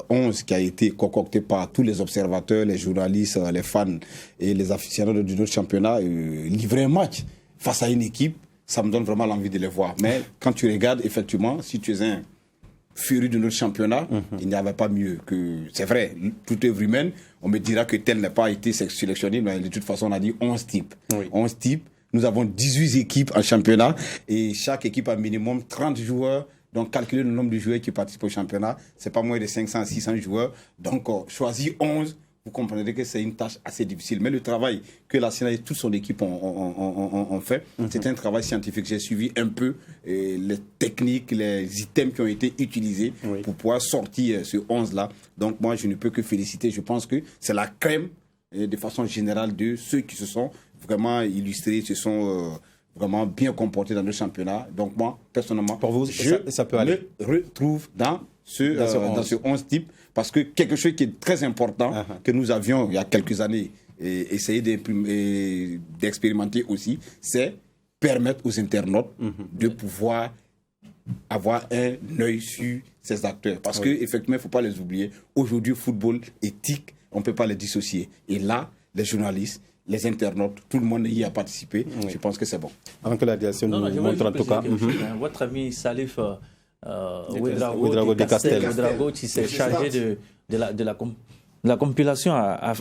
11 qui a été concoctée par tous les observateurs, les journalistes, les fans et les aficionados de notre championnat livrer un match face à une équipe. Ça me donne vraiment l'envie de les voir. Mais quand tu regardes, effectivement, si tu es un furie de notre championnat, il n'y avait pas mieux que... C'est vrai, toute œuvre humaine, on me dira que tel n'a pas été sélectionné, mais de toute façon, on a dit 11 types. Oui. 11 types. Nous avons 18 équipes en championnat et chaque équipe a minimum 30 joueurs. Donc, calculer le nombre de joueurs qui participent au championnat, c'est pas moins de 500 à 600 joueurs. Donc, choisir 11... Vous comprendrez que c'est une tâche assez difficile. Mais le travail que la Sénat et toute son équipe ont fait, c'est un travail scientifique. J'ai suivi un peu les techniques, les items qui ont été utilisés pour pouvoir sortir ce 11-là. Donc moi, je ne peux que féliciter. Je pense que c'est la crème, de façon générale, de ceux qui se sont vraiment illustrés, se sont vraiment bien comportés dans le championnat. Donc moi, personnellement, pour vous, ça peut aller. Me retrouve dans ce 11 type. Parce que quelque chose qui est très important, que nous avions il y a quelques années essayé d'expérimenter aussi, c'est permettre aux internautes de pouvoir avoir un œil sur ces acteurs. Parce qu'effectivement, il ne faut pas les oublier. Aujourd'hui, football, éthique, on ne peut pas les dissocier. Et là, les journalistes, les internautes, tout le monde y a participé. Je pense que c'est bon. Avant que la direction nous montre en tout cas. Votre ami Salif... Ouedraogo de Castel, qui s'est chargé de la compilation, a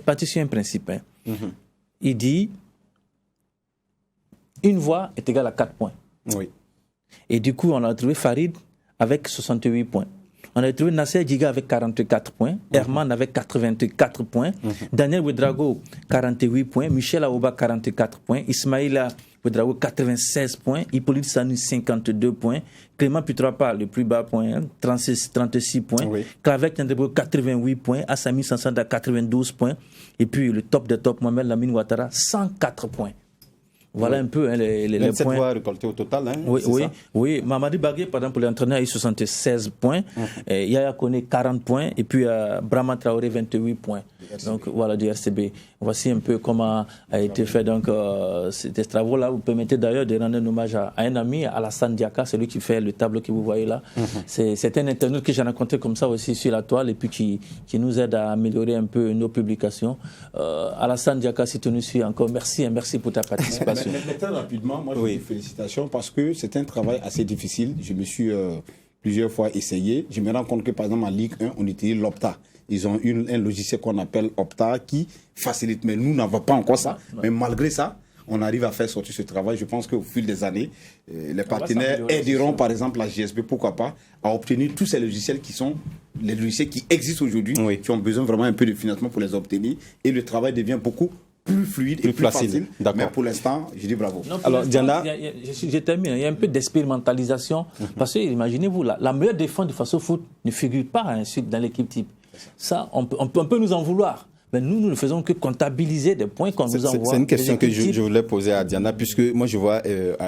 parti sur un principe. Il dit une voix est égale à 4 points. Oui. Et du coup, on a trouvé Farid avec 68 points. On a trouvé Nasser Djiga avec 44 points, Herman avec 84 points, Daniel Ouedraogo 48 points, Michel Aouba 44 points, Ismaïla Ouedraogo 96 points, Hippolyte Sanu 52 points, Clément Putrapa le plus bas point, 36 points, Kavek Ndebo 88 points, Assami Sansanda 92 points, et puis le top des tops, Mohamed Lamine Ouattara 104 points. Voilà un peu les points. Voix récoltées au total. Oui. Mamadi Bagué, par exemple, l'entraîneur a eu 76 points. Yaya Kone, 40 points. Et puis Brahma Traoré, 28 points. Donc voilà, du RCB. Voici un peu comment a été fait donc, ces travaux-là. Vous permettez d'ailleurs de rendre un hommage à un ami, Alassane Diaka, celui qui fait le tableau que vous voyez là. C'est un internaute que j'ai rencontré comme ça aussi sur la toile et puis qui nous aide à améliorer un peu nos publications. Alassane Diaka, si tu nous suis encore, merci pour ta participation. Mais très rapidement, moi je vous dis félicitations parce que c'est un travail assez difficile. Je me suis plusieurs fois essayé. Je me rends compte que par exemple en Ligue 1, on utilise l'Opta. Ils ont un logiciel qu'on appelle Opta qui facilite. Mais nous n'avons pas encore ça. Mais malgré ça, on arrive à faire sortir ce travail. Je pense qu'au fil des années, les partenaires aideront par exemple la GSB, pourquoi pas, à obtenir tous ces logiciels qui sont les logiciels qui existent aujourd'hui, qui ont besoin vraiment un peu de financement pour les obtenir. Et le travail devient beaucoup plus fluide et plus facile. Mais pour l'instant, je dis bravo. Non, alors, Diana, je termine. Il y a un peu d'expérimentalisation. Parce que, imaginez-vous, la meilleure défense du Faso Foot ne figure pas ensuite dans l'équipe type. Ça, on peut nous en vouloir. mais nous ne faisons que comptabiliser des points qu'on nous envoie. C'est une question que je voulais poser à Diana, puisque moi je vois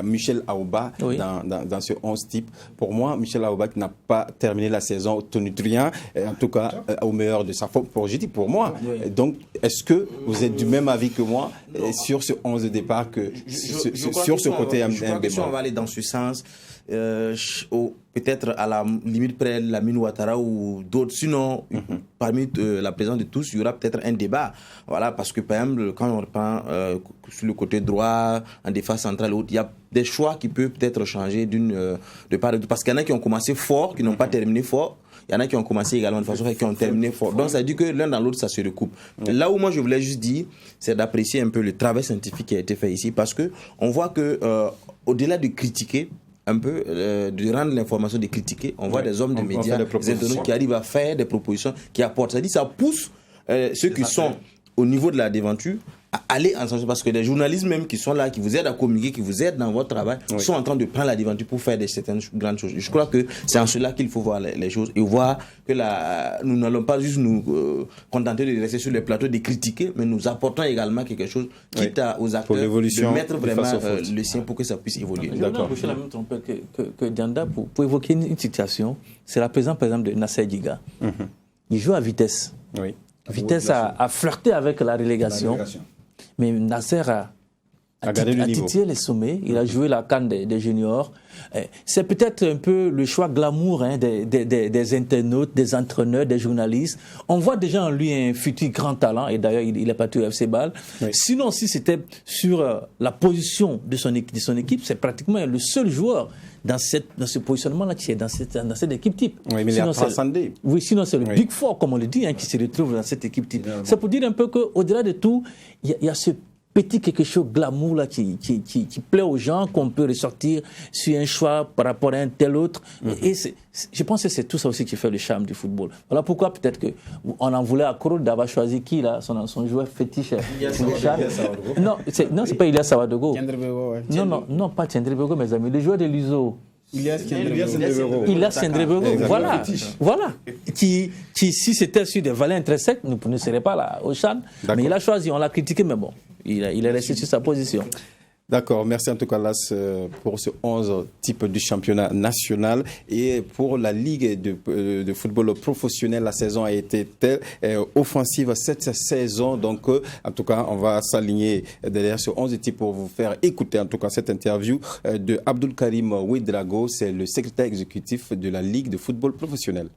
Michel Aouba dans ce 11 type. Pour moi, Michel Aouba qui n'a pas terminé la saison tonitruant, en tout cas au meilleur de sa forme, pour moi. Donc, est-ce que vous êtes du même avis que moi sur ce 11 de départ, sur ce côté Je crois que si on va aller dans ce sens, peut-être à la limite près Lamine Ouattara ou d'autres, sinon parmi la présence de tous, il y aura peut-être un débat. Voilà, parce que par exemple, quand on reprend sur le côté droit, en défense centrale, il y a des choix qui peuvent peut-être changer de part et d'autre. Parce qu'il y en a qui ont commencé fort, qui n'ont pas terminé fort. Il y en a qui ont commencé également de façon et qui ont terminé fort. Donc ça veut dire que l'un dans l'autre, ça se recoupe. Là où moi je voulais juste dire, c'est d'apprécier un peu le travail scientifique qui a été fait ici, parce que on voit que au-delà de critiquer un peu, de rendre l'information, de critiquer, on voit des hommes de médias, des internautes qui arrivent à faire des propositions, qui apportent. C'est-à-dire ça pousse ceux qui sont au niveau de la déventure à aller en sens, parce que les journalistes même qui sont là, qui vous aident à communiquer, qui vous aident dans votre travail, sont en train de prendre la déventure pour faire certaines grandes choses. Je crois que c'est en cela qu'il faut voir les choses et voir que nous n'allons pas juste nous contenter de rester sur les plateaux, de critiquer, mais nous apportons également quelque chose, quitte aux acteurs de mettre vraiment le sien pour que ça puisse évoluer. Je vais embaucher la même trompette que Dianda pour évoquer une situation. C'est la présence, par exemple, de Nasser Diga. Il joue à Vitesse. Vitesse a flirté avec la relégation. Mais Nasser a titillé les sommets. Il a joué la CAN des juniors. C'est peut-être un peu le choix glamour des internautes, des entraîneurs, des journalistes. On voit déjà en lui un futur grand talent. Et d'ailleurs, il est parti au FC Bâle. Sinon, si c'était sur la position de son équipe, c'est pratiquement le seul joueur dans ce positionnement-là qui est dans cette équipe type. Oui, mais sinon, il a transcendé. Oui, sinon c'est le Big Four, comme on le dit, qui se retrouve dans cette équipe type. C'est pour dire un peu qu'au-delà de tout, il y a ce petit quelque chose glamour là qui plaît aux gens, qu'on peut ressortir sur un choix par rapport à un tel autre. Et je pense que c'est tout ça aussi qui fait le charme du football. Voilà pourquoi peut-être qu'on en voulait à Koro d'avoir choisi qui là, son joueur fétiche. Non, c'est pas Ilias Sawadogo. Non, pas Tiendribego, mes amis. Le joueur de l'USO. Ilias Tiendribego. Voilà. Qui, si c'était sur des valeurs intrinsèques, nous ne serions pas là au CHAN. Mais il a choisi, on l'a critiqué, mais bon, il est resté sur sa position. D'accord, merci en tout cas Las pour ce 11 type du championnat national. Et pour la Ligue de football professionnel, la saison a été telle offensive cette saison. Donc en tout cas, on va s'aligner derrière ce 11 type pour vous faire écouter en tout cas cette interview de Abdul Karim Ouedraogo, c'est le secrétaire exécutif de la Ligue de football professionnel.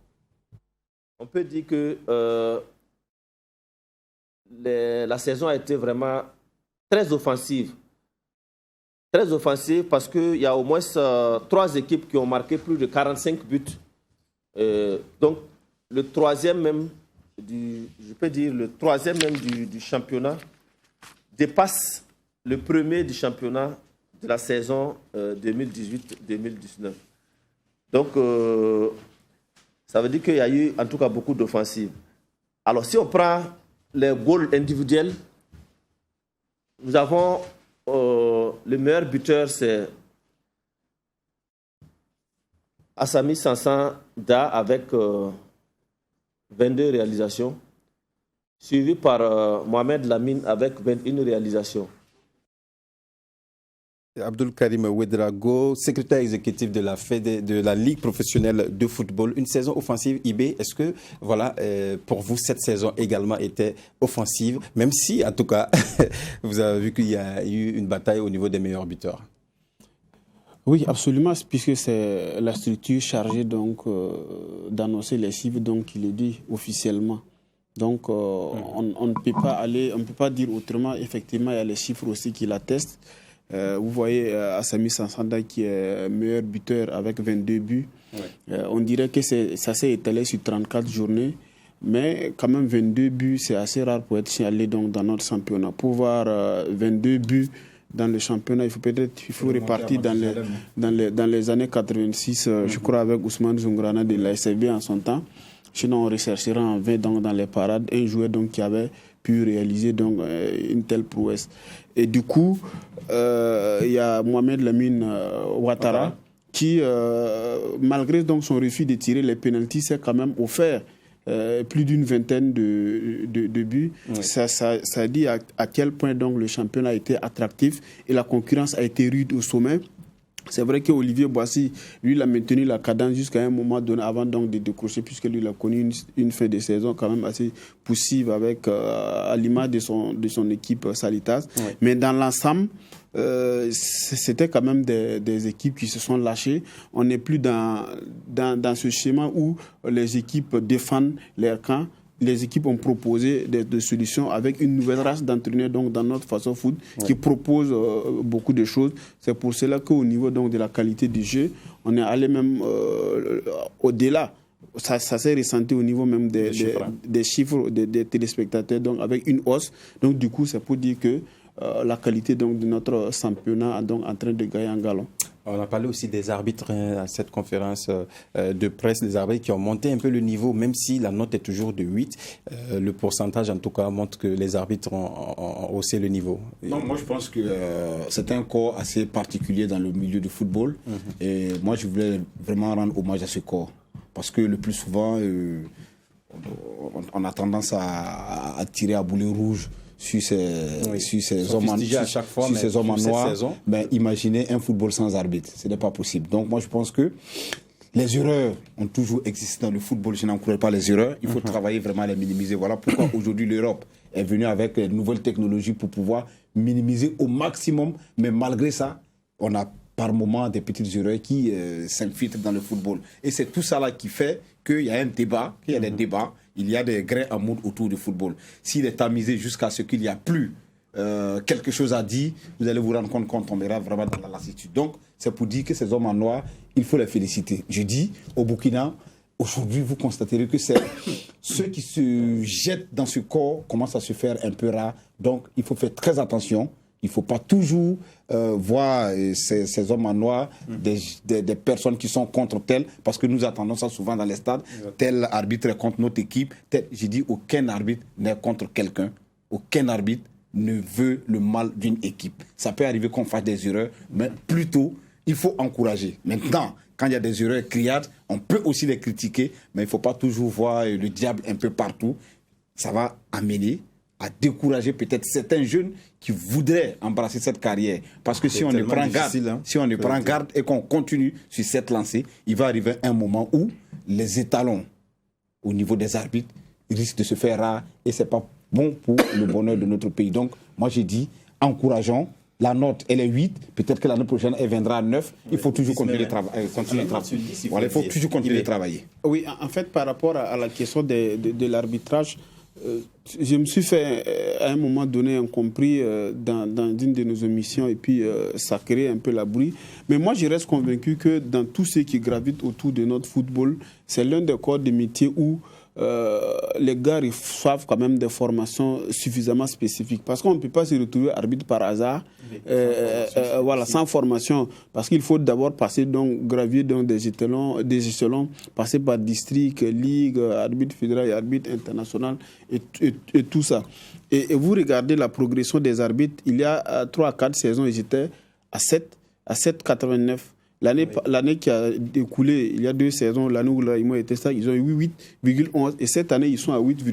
On peut dire que la saison a été vraiment très offensive. Très offensive parce qu'il y a au moins 3 équipes qui ont marqué plus de 45 buts. Donc, le troisième même, du championnat dépasse le premier du championnat de la saison 2018-2019. Donc, ça veut dire qu'il y a eu en tout cas beaucoup d'offensives. Alors, si on prend les goals individuels, nous avons le meilleur buteur, c'est Assami Sansan Da avec 22 réalisations, suivi par Mohamed Lamine avec 21 réalisations. Abdul Karim Ouedraogo, secrétaire exécutif de la Ligue professionnelle de football. Une saison offensive, IB, est-ce que, voilà, pour vous, cette saison également était offensive, même si, en tout cas, vous avez vu qu'il y a eu une bataille au niveau des meilleurs buteurs? Oui, absolument, puisque c'est la structure chargée donc d'annoncer les chiffres, donc il est dit officiellement. Donc, on ne peut pas dire autrement. Effectivement, il y a les chiffres aussi qui l'attestent. Vous voyez Assami Sansanda qui est meilleur buteur avec 22 buts. On dirait que ça s'est étalé sur 34 journées, mais quand même 22 buts, c'est assez rare pour être signalé donc dans notre championnat. Pour voir 22 buts dans le championnat, il faut repartir dans les années 86, je crois, avec Ousmane Zungrana de la SFB en son temps. Sinon, on recherchera en vain dans les parades un joueur donc, qui avait pu réaliser donc, une telle prouesse. Et du coup, il y a Mohamed Lamine Ouattara qui, malgré donc, son refus de tirer les pénaltys, s'est quand même offert plus d'une vingtaine de buts. Oui. Ça dit à quel point donc le championnat a été attractif et la concurrence a été rude au sommet. C'est vrai qu'Olivier Boissy, lui, il a maintenu la cadence jusqu'à un moment donné avant donc de décrocher, puisque lui, il a connu une fin de saison quand même assez poussive avec, à l'image de son équipe Salitas. Oui. Mais dans l'ensemble, c'était quand même des équipes qui se sont lâchées. On n'est plus dans ce schéma où les équipes défendent leur camp. Les équipes ont proposé des solutions avec une nouvelle race d'entraîneurs donc dans notre façon foot qui propose beaucoup de choses. C'est pour cela qu'au niveau donc de la qualité du jeu, on est allé même au-delà. Ça s'est ressenti au niveau même des chiffres des téléspectateurs, donc avec une hausse. Donc du coup, c'est pour dire que la qualité donc de notre championnat est donc en train de gagner en galon. On a parlé aussi des arbitres à cette conférence de presse, des arbitres qui ont monté un peu le niveau, même si la note est toujours de 8. Le pourcentage, en tout cas, montre que les arbitres ont haussé le niveau. Non, moi, je pense que c'est un corps assez particulier dans le milieu du football. Et moi, je voulais vraiment rendre hommage à ce corps. Parce que le plus souvent, on a tendance à tirer à boulet rouge sur ces hommes en noir. Ben, imaginez un football sans arbitre. Ce n'est pas possible. Donc moi je pense que les erreurs ont toujours existé dans le football. Je n'encourage pas les erreurs. Il faut travailler vraiment à les minimiser. Voilà pourquoi aujourd'hui l'Europe est venue avec de nouvelles technologies pour pouvoir minimiser au maximum. Mais malgré ça, on a par moments des petites erreurs qui s'infiltrent dans le football. Et c'est tout ça là qui fait qu'il y a un débat, qu'il y a des débats. Il y a des grains à moudre autour du football. S'il est tamisé jusqu'à ce qu'il n'y a plus quelque chose à dire, vous allez vous rendre compte qu'on tombera vraiment dans la lassitude. Donc, c'est pour dire que ces hommes en noir, il faut les féliciter. Je dis, au Burkina, aujourd'hui, vous constaterez que c'est ceux qui se jettent dans ce corps commencent à se faire un peu rare. Donc, il faut faire très attention. Il ne faut pas toujours voir ces hommes en noir, des personnes qui sont contre tel, parce que nous attendons ça souvent dans les stades. Tel arbitre est contre notre équipe. J'ai dit, aucun arbitre n'est contre quelqu'un. Aucun arbitre ne veut le mal d'une équipe. Ça peut arriver qu'on fasse des erreurs, mais plutôt, il faut encourager. Maintenant, quand il y a des erreurs criardes, on peut aussi les critiquer, mais il ne faut pas toujours voir le diable un peu partout. Ça va amener à décourager peut-être certains jeunes qui voudraient embrasser cette carrière. Parce que si on ne prend garde, si on ne prend garde et qu'on continue sur cette lancée, il va arriver un moment où les étalons au niveau des arbitres risquent de se faire rares et ce n'est pas bon pour le bonheur de notre pays. Donc, moi j'ai dit, encourageons. La note, elle est 8. Peut-être que l'année prochaine, elle viendra à 9. Il faut toujours continuer de travailler. Il faut toujours continuer de travailler. Oui, en fait, par rapport à la question de l'arbitrage, je me suis fait à un moment donné incompris dans une de nos émissions et puis ça crée un peu la bruit. Mais moi je reste convaincu que dans tout ce qui gravite autour de notre football, c'est l'un des corps de métier où les gars reçoivent quand même des formations suffisamment spécifiques. Parce qu'on ne peut pas se retrouver arbitre par hasard, sans formation. Parce qu'il faut d'abord passer, donc, gravier donc, des échelons, passer par district, ligue, arbitre fédéral et arbitre international et tout ça. Et vous regardez la progression des arbitres, il y a 3 à 4 saisons, ils étaient à 7,89. L'année qui a découlé, il y a 2 saisons, l'année où Raïmo était ça, ils ont eu 8,11 et cette année ils sont à 8,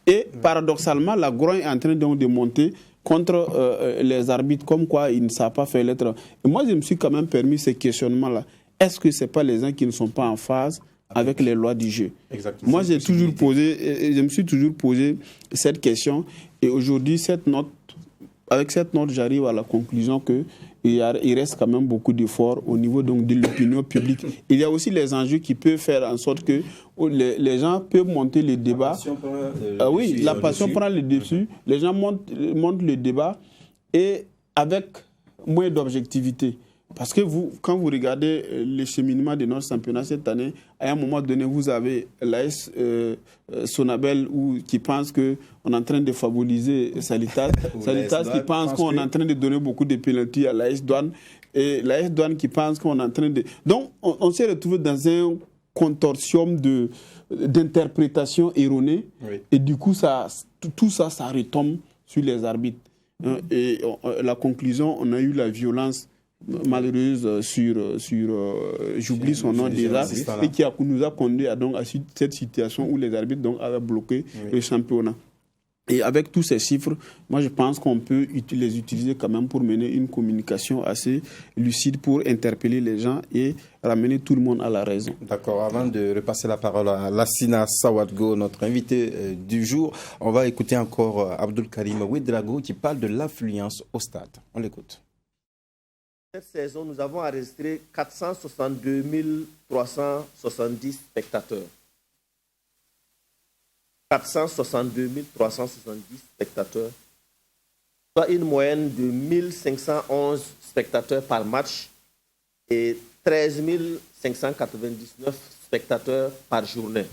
et paradoxalement la grogne est en train donc de monter contre les arbitres, comme quoi ils ne savent pas faire lettre. Et moi je me suis quand même permis ces questionnements-là. Est-ce que ce n'est pas les gens qui ne sont pas en phase avec les lois du jeu? Exactement. Moi je me suis toujours posé cette question et aujourd'hui avec cette note j'arrive à la conclusion que il reste quand même beaucoup d'efforts au niveau donc, de l'opinion publique. Il y a aussi les enjeux qui peuvent faire en sorte que les gens peuvent monter le débat. La passion prend le dessus. Les gens montent le débat et avec moins d'objectivité. Parce que quand vous regardez le cheminement de notre championnat cette année, à un moment donné, vous avez l'AS Sonabel qui pense qu'on est en train de favoriser Salitas. Salitas qui pense qu'on est en train de donner beaucoup de pénaltys à l'AS Douane. Et l'AS Douane qui pense qu'on est en train de... Donc, on s'est retrouvé dans un consortium d'interprétations erronées. Oui. Et du coup, tout ça retombe sur les arbitres. Et la conclusion, on a eu la violence malheureuse j'oublie son nom déjà, et qui nous a conduit à cette situation où les arbitres avaient bloqué le championnat. Et avec tous ces chiffres, moi je pense qu'on peut les utiliser quand même pour mener une communication assez lucide pour interpeller les gens et ramener tout le monde à la raison. D'accord, avant de repasser la parole à Lassina Sawadgo, notre invité du jour, on va écouter encore Abdul Karim Ouedraogo qui parle de l'affluence au stade. On l'écoute. Cette saison, nous avons enregistré 462 370 spectateurs. 462 370 spectateurs, soit une moyenne de 1511 spectateurs par match et 13 599 spectateurs par journée.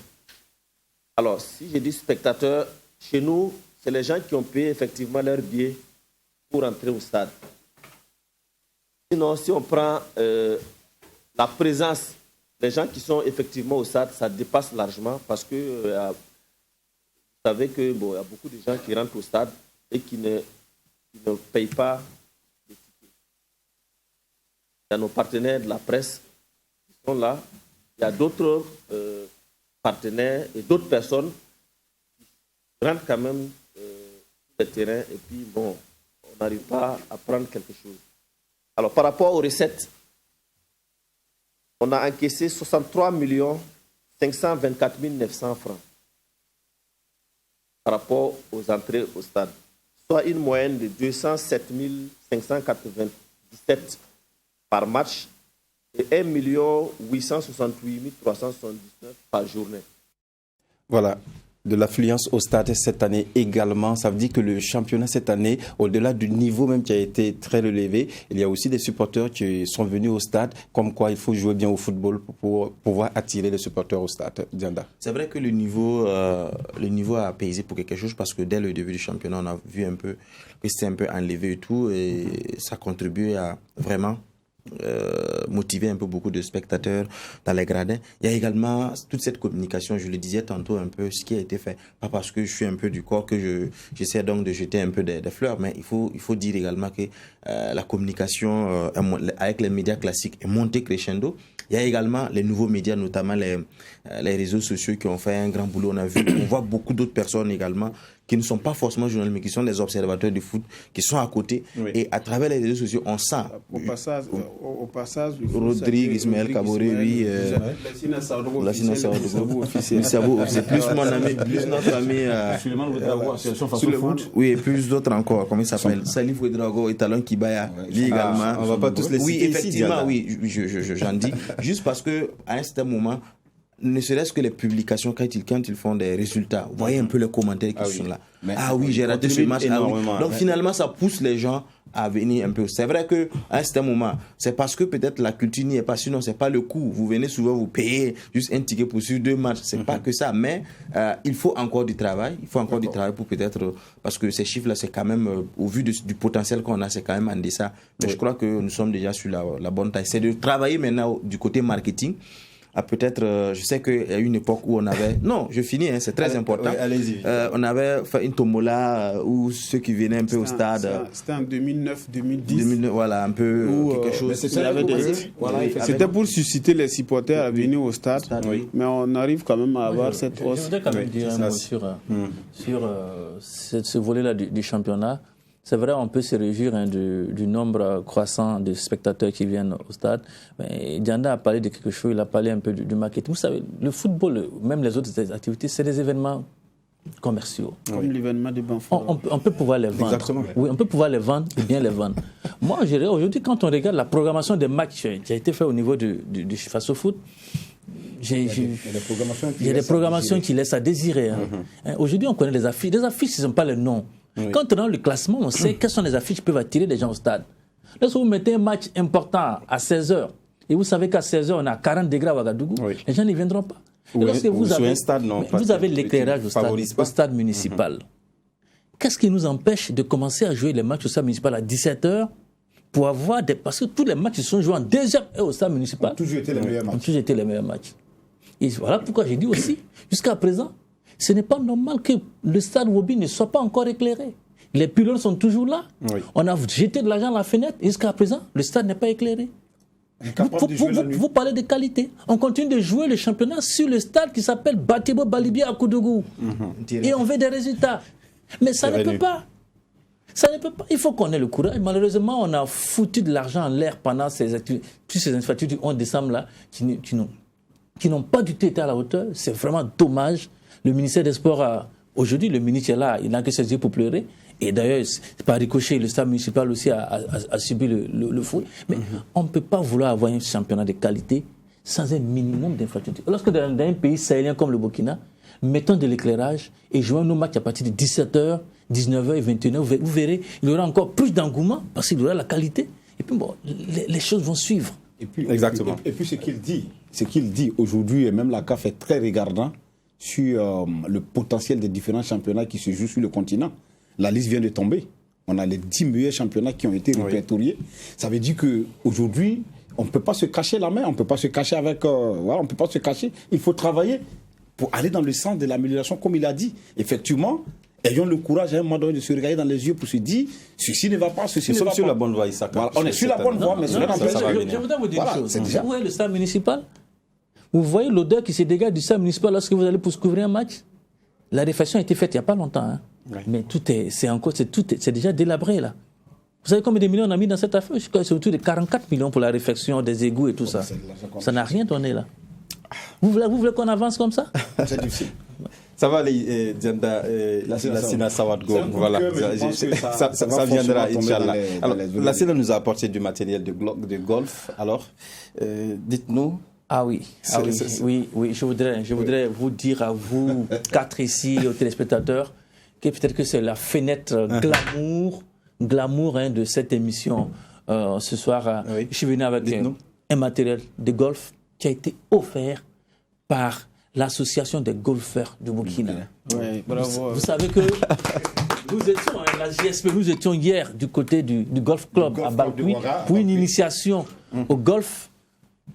Alors, si je dis spectateurs, chez nous, c'est les gens qui ont payé effectivement leur billet pour entrer au stade. Sinon, si on prend la présence des gens qui sont effectivement au stade, ça dépasse largement parce que vous savez qu'il y a beaucoup de gens qui rentrent au stade et qui ne payent pas les tickets. Il y a nos partenaires de la presse qui sont là. Il y a d'autres partenaires et d'autres personnes qui rentrent quand même sur le terrain et puis on n'arrive pas à prendre quelque chose. Alors par rapport aux recettes, on a encaissé 63 524 900 francs. Par rapport aux entrées au stade, soit une moyenne de 207 597 par match et 1 868 379 par journée. Voilà, de l'affluence au stade cette année également. Ça veut dire que le championnat cette année, au-delà du niveau même qui a été très élevé, il y a aussi des supporters qui sont venus au stade, comme quoi il faut jouer bien au football pour pouvoir attirer les supporters au stade. Dianda. C'est vrai que le niveau a pesé pour quelque chose parce que dès le début du championnat, on a vu un peu que c'était un peu enlevé et tout, et ça contribuait à vraiment motiver un peu beaucoup de spectateurs dans les gradins. Il y a également toute cette communication, je le disais tantôt un peu, ce qui a été fait, pas parce que je suis un peu du corps que j'essaie donc de jeter un peu des fleurs, mais il faut dire également que la communication avec les médias classiques est montée crescendo. Il y a également les nouveaux médias, notamment les réseaux sociaux qui ont fait un grand boulot. On voit beaucoup d'autres personnes également qui ne sont pas forcément journalistes, mais qui sont des observateurs du foot, qui sont à côté. Oui. Et à travers les réseaux sociaux, on sent... Au passage Rodrigue, Ismaël Kaboré, oui. Lassina Sawadgo. C'est plus mon ami, plus notre ami... Oui, et plus d'autres encore. Comment il s'appelle? Salif Ouedraogo et Talon Kibaya, lui également. On ne va pas tous les citer. Oui, effectivement, oui, j'en dis. Juste parce qu'à un certain moment, ne serait-ce que les publications, quand ils font des résultats, vous voyez un peu les commentaires qui sont là. Oui, j'ai raté ce match. Donc finalement, ça pousse les gens à venir un peu. C'est vrai qu'à un certain moment, c'est parce que peut-être la culture n'y est pas, sinon c'est pas le coup. Vous venez souvent, vous payez juste un ticket pour suivre 2 matchs. C'est pas que ça, mais il faut encore du travail. Il faut encore du travail pour peut-être, parce que ces chiffres-là, c'est quand même, au vu du potentiel qu'on a, c'est quand même en deçà. Mais je crois que nous sommes déjà sur la bonne taille. C'est de travailler maintenant du côté marketing. Peut-être, je sais qu'il y a eu une époque où on avait... Non, je finis, c'est très important. Oui, allez-y. On avait fait une tombola où ceux qui venaient un peu au stade... C'était en 2009-2010. Voilà, un peu quelque chose. C'était pour susciter les supporters à venir au stade, mais on arrive quand même à avoir cette hausse. Je voudrais quand même dire un mot sur ce volet-là du championnat. C'est vrai, on peut se réjouir du nombre croissant de spectateurs qui viennent au stade. Mais Dianda a parlé de quelque chose, il a parlé un peu du marketing. Vous savez, le football, même les autres activités, c'est des événements commerciaux. Comme l'événement de Banfora. On peut pouvoir les vendre. Exactement. Oui, on peut pouvoir les vendre et bien les vendre. Moi, je dirais, aujourd'hui, quand on regarde la programmation des matchs qui a été faite au niveau du face au foot, il y a des programmations qui laissent à désirer. Aujourd'hui, on connaît les affiches. Les affiches, ce ne sont pas les noms. Quand on est dans le classement, on sait quelles sont les affiches qui peuvent attirer les gens au stade. Lorsque vous mettez un match important à 16h, et vous savez qu'à 16h, on a 40 degrés à Ouagadougou, les gens n'y viendront pas. Lorsque vous avez l'éclairage au stade municipal, qu'est-ce qui nous empêche de commencer à jouer les matchs au stade municipal à 17h pour avoir des... Parce que tous les matchs qui sont joués en deuxième heure au stade municipal ont toujours été les meilleurs matchs. Et voilà pourquoi j'ai dit aussi, jusqu'à présent, ce n'est pas normal que le stade Wobi ne soit pas encore éclairé. Les pylônes sont toujours là. Oui. On a jeté de l'argent à la fenêtre. Jusqu'à présent, le stade n'est pas éclairé. Vous parlez de qualité. On continue de jouer le championnat sur le stade qui s'appelle Batebo Balibia à Koudougou. Et on veut des résultats. Mais ça ne peut pas. Ça ne peut pas. Il faut qu'on ait le courage. Malheureusement, on a foutu de l'argent en l'air pendant toutes ces infrastructures du 11 décembre là, qui n'ont pas du tout été à la hauteur. C'est vraiment dommage. Le ministère des Sports, aujourd'hui, le ministre est là, il n'a que ses yeux pour pleurer. Et d'ailleurs, par ricochet, le stade municipal aussi a subi le fou. Mais on ne peut pas vouloir avoir un championnat de qualité sans un minimum d'infrastructures. Lorsque dans un pays sahélien comme le Burkina, mettons de l'éclairage et jouons nos matchs à partir de 17h, 19h et 21h, vous verrez, il y aura encore plus d'engouement parce qu'il y aura la qualité. Et puis bon, les choses vont suivre. Et puis, exactement. Et puis ce qu'il dit aujourd'hui, et même la CAF est très regardant sur le potentiel des différents championnats qui se jouent sur le continent. La liste vient de tomber. On a les 10 meilleurs championnats qui ont été répertoriés. Ça veut dire qu'aujourd'hui, on ne peut pas se cacher la main, on ne peut pas se cacher avec... on ne peut pas se cacher. Il faut travailler pour aller dans le sens de l'amélioration, comme il a dit. Effectivement, ayons le courage à un moment donné de se regarder dans les yeux pour se dire ceci ne va pas, ceci ne va pas. Nous sommes sur la bonne voie, Issa. Voilà, on est sur la bonne voie, mais cela n'empêche pas. Je voudrais vous dire une chose. Vous voyez le stade municipal? Vous voyez l'odeur qui se dégage du stade municipal lorsque vous allez pour couvrir un match? La réflexion a été faite il n'y a pas longtemps. Hein. Mais c'est déjà délabré là. Vous savez combien de millions on a mis dans cette affaire? Je crois que c'est autour de 44 millions pour la réflexion des égouts et tout ça. Ça n'a rien donné là. Vous voulez qu'on avance comme ça? C'est difficile. Ça va aller, Dianda, la Sina Sawadgo. Voilà, ça viendra, Inch'Allah. Alors, la Sina nous a apporté du matériel de golf. Alors, dites-nous. Ah oui, je voudrais vous dire à vous, 4 ici, aux téléspectateurs, que peut-être que c'est la fenêtre glamour de cette émission ce soir. Je suis venu avec un matériel de golf qui a été offert par l'association des golfeurs du Burkina. Oui, bravo. Vous savez que la JSP, nous étions hier du côté du golf club à Balkoui pour une initiation au golf.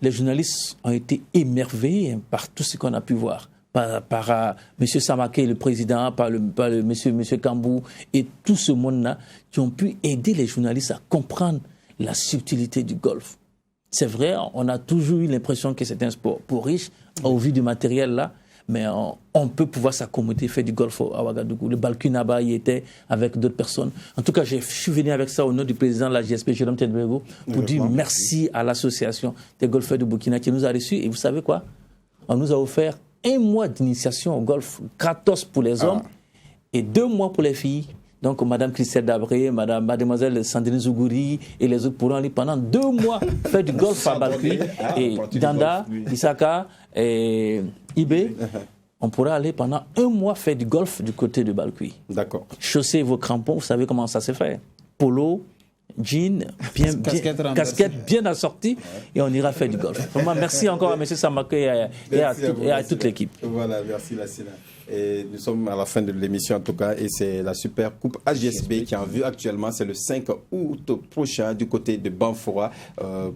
Les journalistes ont été émerveillés par tout ce qu'on a pu voir. Par M. Samaké, le président, par M. Kambou et tout ce monde-là qui ont pu aider les journalistes à comprendre la subtilité du golf. C'est vrai, on a toujours eu l'impression que c'est un sport pour riches, au vu du matériel là, mais on peut pouvoir s'accommoder, faire du golf à Ouagadougou. Le Balkunaba y était avec d'autres personnes. En tout cas, je suis venu avec ça au nom du président de la JSP, Jérôme Tedbego, pour dire merci à l'association des golfeurs du Burkina qui nous a reçus. Et vous savez quoi? On nous a offert 1 mois d'initiation au golf, gratos pour les hommes et 2 mois pour les filles. Donc, Mme Christelle Dabré, Mademoiselle Sandrine Zougouri et les autres pourront aller pendant 2 mois faire du golf à Balkoui. Et Danda, Isaka et Ibé, on pourra aller pendant 1 mois faire du golf du côté de Balkoui. D'accord. Chaussez vos crampons, vous savez comment ça se fait. Polo, jean, casquette bien assortie, et on ira faire du golf. Vraiment, merci encore à M. Samaké et à toute l'équipe. Voilà, merci Lassina. Et nous sommes à la fin de l'émission en tout cas, et c'est la Super Coupe AJSP qui est en vue actuellement. C'est le 5 août prochain du côté de Banfora.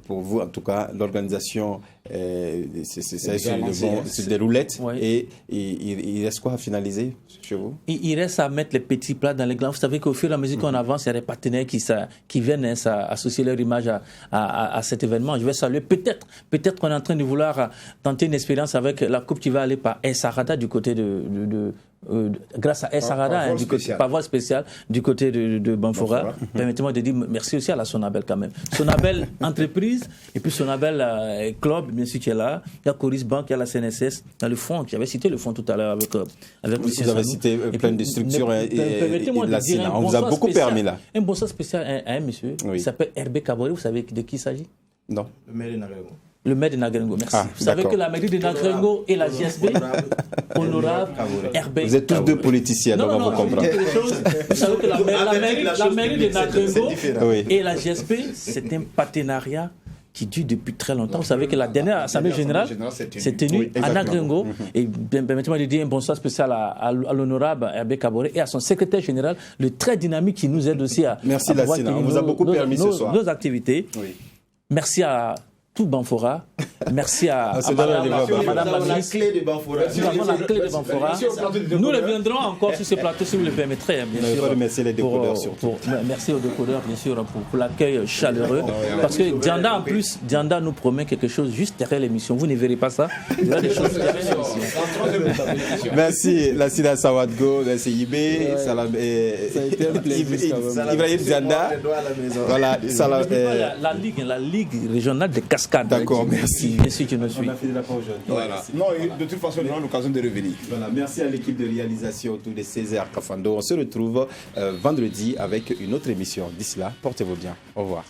Pour vous en tout cas, l'organisation c'est des roulettes. Et il reste quoi à finaliser chez vous? Il reste à mettre les petits plats dans les glands. Vous savez qu'au fur et à mesure qu'on avance, il y a des partenaires qui viennent associer leur image à cet événement. Je vais saluer peut-être qu'on est en train de vouloir tenter une expérience avec la coupe qui va aller par Sarada du côté grâce à Sarada, par voie spéciale du côté de Banfora. Permettez-moi de dire merci aussi à la Sonabel quand même. Sonabel entreprise et puis Sonabel club, bien sûr, qui est là. Il y a Coris Bank, il y a la CNSS, il y a le fonds, j'avais cité le fonds tout à l'heure avec vous avez cité plein de structures et la SINA. On vous a beaucoup permis là. Un bonsoir spécial à un monsieur qui s'appelle Herbé Kabore. Vous savez de qui il s'agit? Non. Le maire de Nagrengo. Le maire de Nagrengo, merci. Vous savez que la mairie de Nagrengo et la JSP, honorable Herbé. Vous êtes tous deux politiciens, donc on va vous comprendre. Vous savez que la mairie de Nagrengo et la JSP, c'est un partenariat qui dure depuis très longtemps. Vous savez que la dernière Assemblée générale s'est tenue à Nagrengo. Et permettez-moi de dire un bonsoir spécial à l'honorable Herbé Kabore et à son secrétaire général, le très dynamique qui nous aide aussi à merci Lassina, on vous a beaucoup permis ce soir. Nos activités. Merci à tout Banfora Merci à Madame la clé de Banfora. Nous avons la clé de Banfora. Nous reviendrons encore sur ce plateau si vous le permettrez, bien sûr. Remercier les décodeurs surtout. Merci aux décodeurs, bien sûr, pour l'accueil chaleureux. Parce que Dianda, en plus, Dianda nous promet quelque chose juste derrière l'émission. Vous ne verrez pas ça. Il y aura des choses derrière l'émission. Merci, Lassina Sawadgo, merci Ibé, Salam Ibrahim Dianda. Voilà, la Ligue régionale des cascades. D'accord, merci. Merci, je me suis. On a fini la fois aujourd'hui. Voilà. Non, de toute façon, on aura l'occasion de revenir. Voilà, merci à l'équipe de réalisation autour de Césaire Kafando. On se retrouve vendredi avec une autre émission. D'ici là, portez-vous bien. Au revoir.